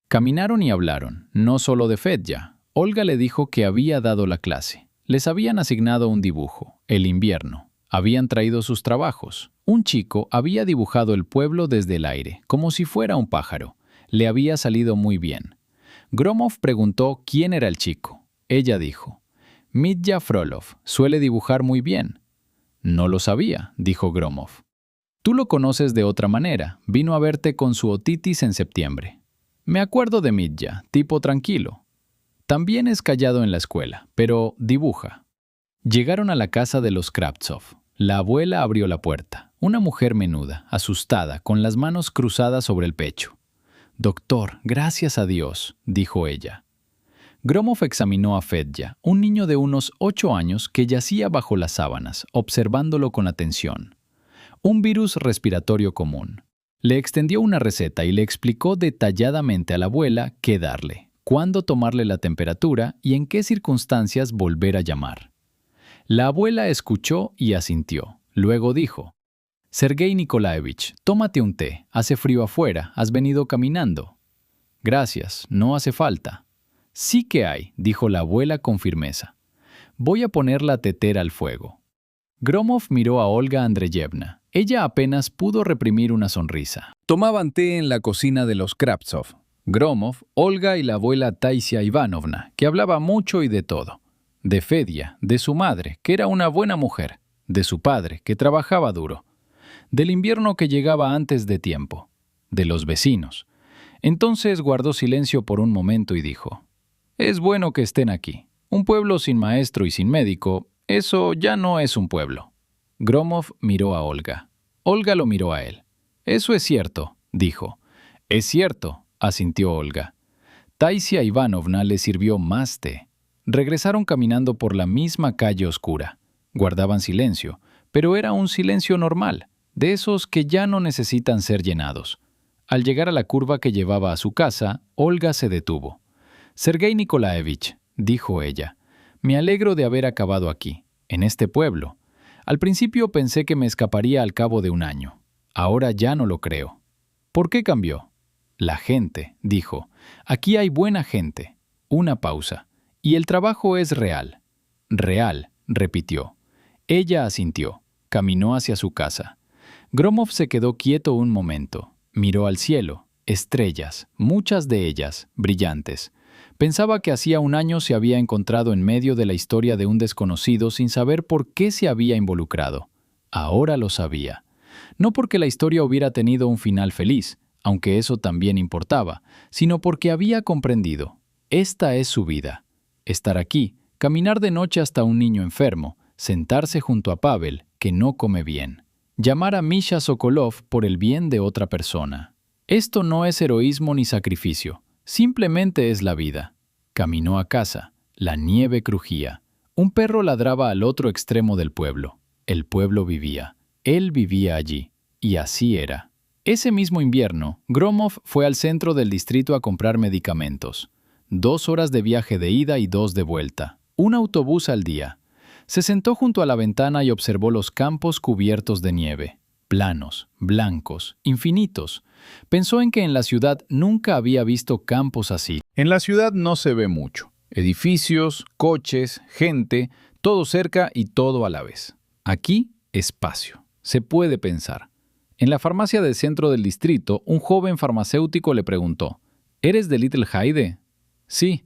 Caminaron y hablaron, no solo de Fedya. Olga le dijo que había dado la clase. Les habían asignado un dibujo, el invierno. Habían traído sus trabajos. Un chico había dibujado el pueblo desde el aire, como si fuera un pájaro. Le había salido muy bien. Gromov preguntó quién era el chico. Ella dijo, Mitya Frolov, suele dibujar muy bien. No lo sabía, dijo Gromov. Tú lo conoces de otra manera. Vino a verte con su otitis en septiembre. Me acuerdo de Mitya, tipo tranquilo. También es callado en la escuela, pero dibuja. Llegaron a la casa de los Kravtsov. La abuela abrió la puerta. Una mujer menuda, asustada, con las manos cruzadas sobre el pecho. «Doctor, gracias a Dios», dijo ella. Gromov examinó a Fedya, un niño de unos 8 años que yacía bajo las sábanas, observándolo con atención. Un virus respiratorio común. Le extendió una receta y le explicó detalladamente a la abuela qué darle, cuándo tomarle la temperatura y en qué circunstancias volver a llamar. La abuela escuchó y asintió. Luego dijo, «Sergei Nikolaevich, tómate un té. Hace frío afuera. Has venido caminando». «Gracias, no hace falta». «Sí que hay», dijo la abuela con firmeza. «Voy a poner la tetera al fuego». Gromov miró a Olga Andreyevna. Ella apenas pudo reprimir una sonrisa. Tomaban té en la cocina de los Kravtsov. Gromov, Olga y la abuela Taisia Ivanovna, que hablaba mucho y de todo. De Fedya, de su madre, que era una buena mujer, de su padre, que trabajaba duro, del invierno que llegaba antes de tiempo, de los vecinos. Entonces guardó silencio por un momento y dijo, «Es bueno que estén aquí. Un pueblo sin maestro y sin médico, eso ya no es un pueblo». Gromov miró a Olga. Olga lo miró a él. «Eso es cierto», dijo. «Es cierto», asintió Olga. Taisia Ivanovna le sirvió más té. Regresaron caminando por la misma calle oscura. Guardaban silencio, pero era un silencio normal, de esos que ya no necesitan ser llenados. Al llegar a la curva que llevaba a su casa, Olga se detuvo. «Sergei Nikolaevich», dijo ella, «me alegro de haber acabado aquí, en este pueblo. Al principio pensé que me escaparía al cabo de un año. Ahora ya no lo creo». «¿Por qué cambió?» «La gente», dijo. «Aquí hay buena gente». Una pausa. «Y el trabajo es real». «Real», repitió. Ella asintió. Caminó hacia su casa. Gromov se quedó quieto un momento. Miró al cielo. Estrellas, muchas de ellas, brillantes. Pensaba que hacía un año se había encontrado en medio de la historia de un desconocido sin saber por qué se había involucrado. Ahora lo sabía. No porque la historia hubiera tenido un final feliz, aunque eso también importaba, sino porque había comprendido. Esta es su vida. Estar aquí, caminar de noche hasta un niño enfermo, sentarse junto a Pavel, que no come bien. Llamar a Misha Sokolov por el bien de otra persona. Esto no es heroísmo ni sacrificio, simplemente es la vida. Caminó a casa. La nieve crujía. Un perro ladraba al otro extremo del pueblo. El pueblo vivía. Él vivía allí. Y así era. Ese mismo invierno, Gromov fue al centro del distrito a comprar medicamentos. 2 horas de viaje de ida y 2 de vuelta. Un autobús al día. Se sentó junto a la ventana y observó los campos cubiertos de nieve. Planos, blancos, infinitos. Pensó en que en la ciudad nunca había visto campos así. En la ciudad no se ve mucho. Edificios, coches, gente, todo cerca y todo a la vez. Aquí, espacio. Se puede pensar. En la farmacia del centro del distrito, un joven farmacéutico le preguntó, ¿eres de Little Hyde? Sí,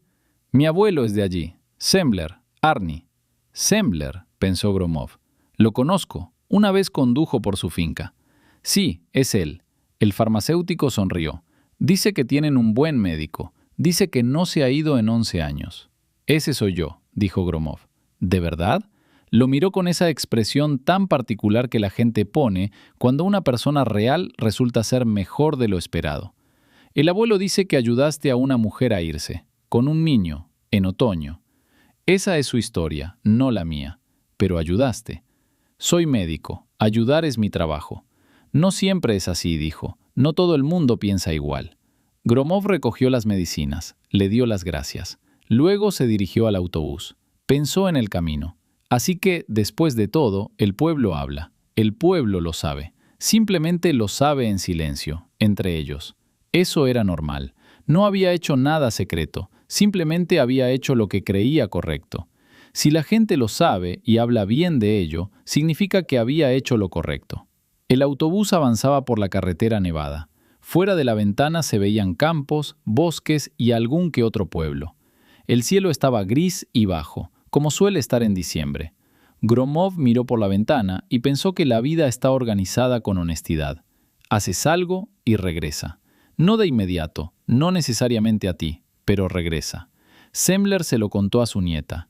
mi abuelo es de allí. Sembler, Arnie. Sembler, pensó Gromov. Lo conozco. Una vez condujo por su finca. Sí, es él. El farmacéutico sonrió. Dice que tienen un buen médico. Dice que no se ha ido en 11 años. Ese soy yo, dijo Gromov. ¿De verdad? Lo miró con esa expresión tan particular que la gente pone cuando una persona real resulta ser mejor de lo esperado. El abuelo dice que ayudaste a una mujer a irse, con un niño, en otoño. Esa es su historia, no la mía. Pero ayudaste. Soy médico. Ayudar es mi trabajo. No siempre es así, dijo. No todo el mundo piensa igual. Gromov recogió las medicinas, le dio las gracias. Luego se dirigió al autobús. Pensó en el camino. Así que, después de todo, el pueblo habla. El pueblo lo sabe. Simplemente lo sabe en silencio, entre ellos. Eso era normal. No había hecho nada secreto. Simplemente había hecho lo que creía correcto. Si la gente lo sabe y habla bien de ello, significa que había hecho lo correcto. El autobús avanzaba por la carretera nevada. Fuera de la ventana se veían campos, bosques y algún que otro pueblo. El cielo estaba gris y bajo, como suele estar en diciembre. Gromov miró por la ventana y pensó que la vida está organizada con honestidad. Haces algo y regresa. No de inmediato, no necesariamente a ti, pero regresa. Sembler se lo contó a su nieta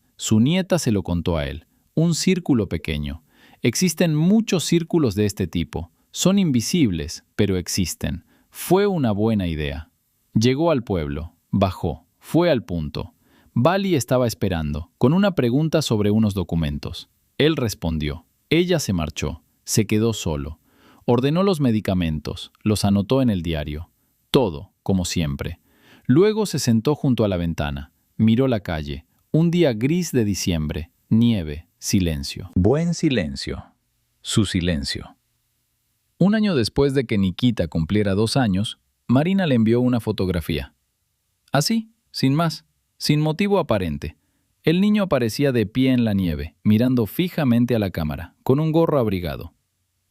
se lo contó a él. Un círculo pequeño. Existen muchos círculos de este tipo. Son invisibles, pero existen. Fue una buena idea. Llegó al pueblo, bajó, fue al punto. Vali estaba esperando, con una pregunta sobre unos documentos. Él respondió. Ella se marchó, se quedó solo. Ordenó los medicamentos, los anotó en el diario. Todo, como siempre. Luego se sentó junto a la ventana, miró la calle. Un día gris de diciembre, nieve, silencio. Buen silencio. Su silencio. Un año después de que Nikita cumpliera 2 años, Marina le envió una fotografía. Así, sin más, sin motivo aparente. El niño aparecía de pie en la nieve, mirando fijamente a la cámara, con un gorro abrigado.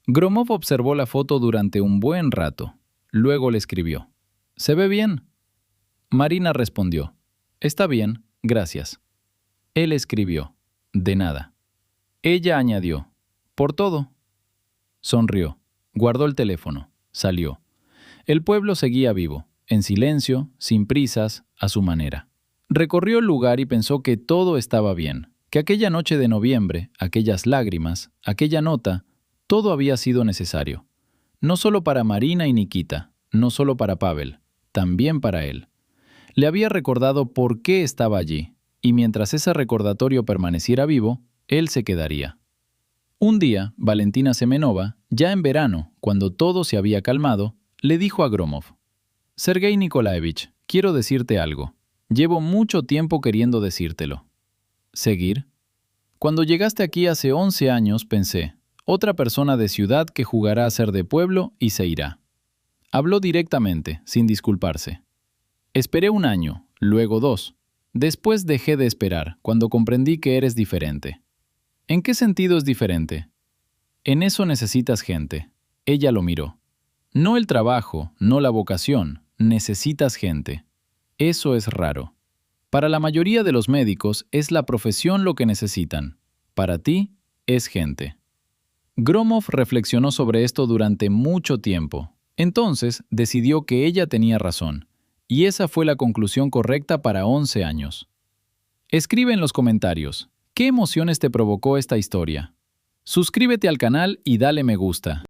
Gromov observó la foto durante un buen rato. Luego le escribió. ¿Se ve bien? Marina respondió. Está bien, gracias. Él escribió. De nada. Ella añadió. Por todo. Sonrió. Guardó el teléfono. Salió. El pueblo seguía vivo, en silencio, sin prisas, a su manera. Recorrió el lugar y pensó que todo estaba bien, que aquella noche de noviembre, aquellas lágrimas, aquella nota, todo había sido necesario. No solo para Marina y Nikita, no solo para Pavel, también para él. Le había recordado por qué estaba allí, y mientras ese recordatorio permaneciera vivo, él se quedaría. Un día, Valentina Semenova, ya en verano, cuando todo se había calmado, le dijo a Gromov, «Sergei Nikolaevich, quiero decirte algo. Llevo mucho tiempo queriendo decírtelo». ¿Seguir? Cuando llegaste aquí hace 11 años, pensé, otra persona de ciudad que jugará a ser de pueblo y se irá. Habló directamente, sin disculparse. Esperé 1 año, luego 2. Después dejé de esperar, cuando comprendí que eres diferente. ¿En qué sentido es diferente? En eso necesitas gente. Ella lo miró. No el trabajo, no la vocación, necesitas gente. Eso es raro. Para la mayoría de los médicos es la profesión lo que necesitan. Para ti, es gente. Gromov reflexionó sobre esto durante mucho tiempo. Entonces decidió que ella tenía razón. Y esa fue la conclusión correcta para 11 años. Escribe en los comentarios, ¿qué emociones te provocó esta historia? Suscríbete al canal y dale me gusta.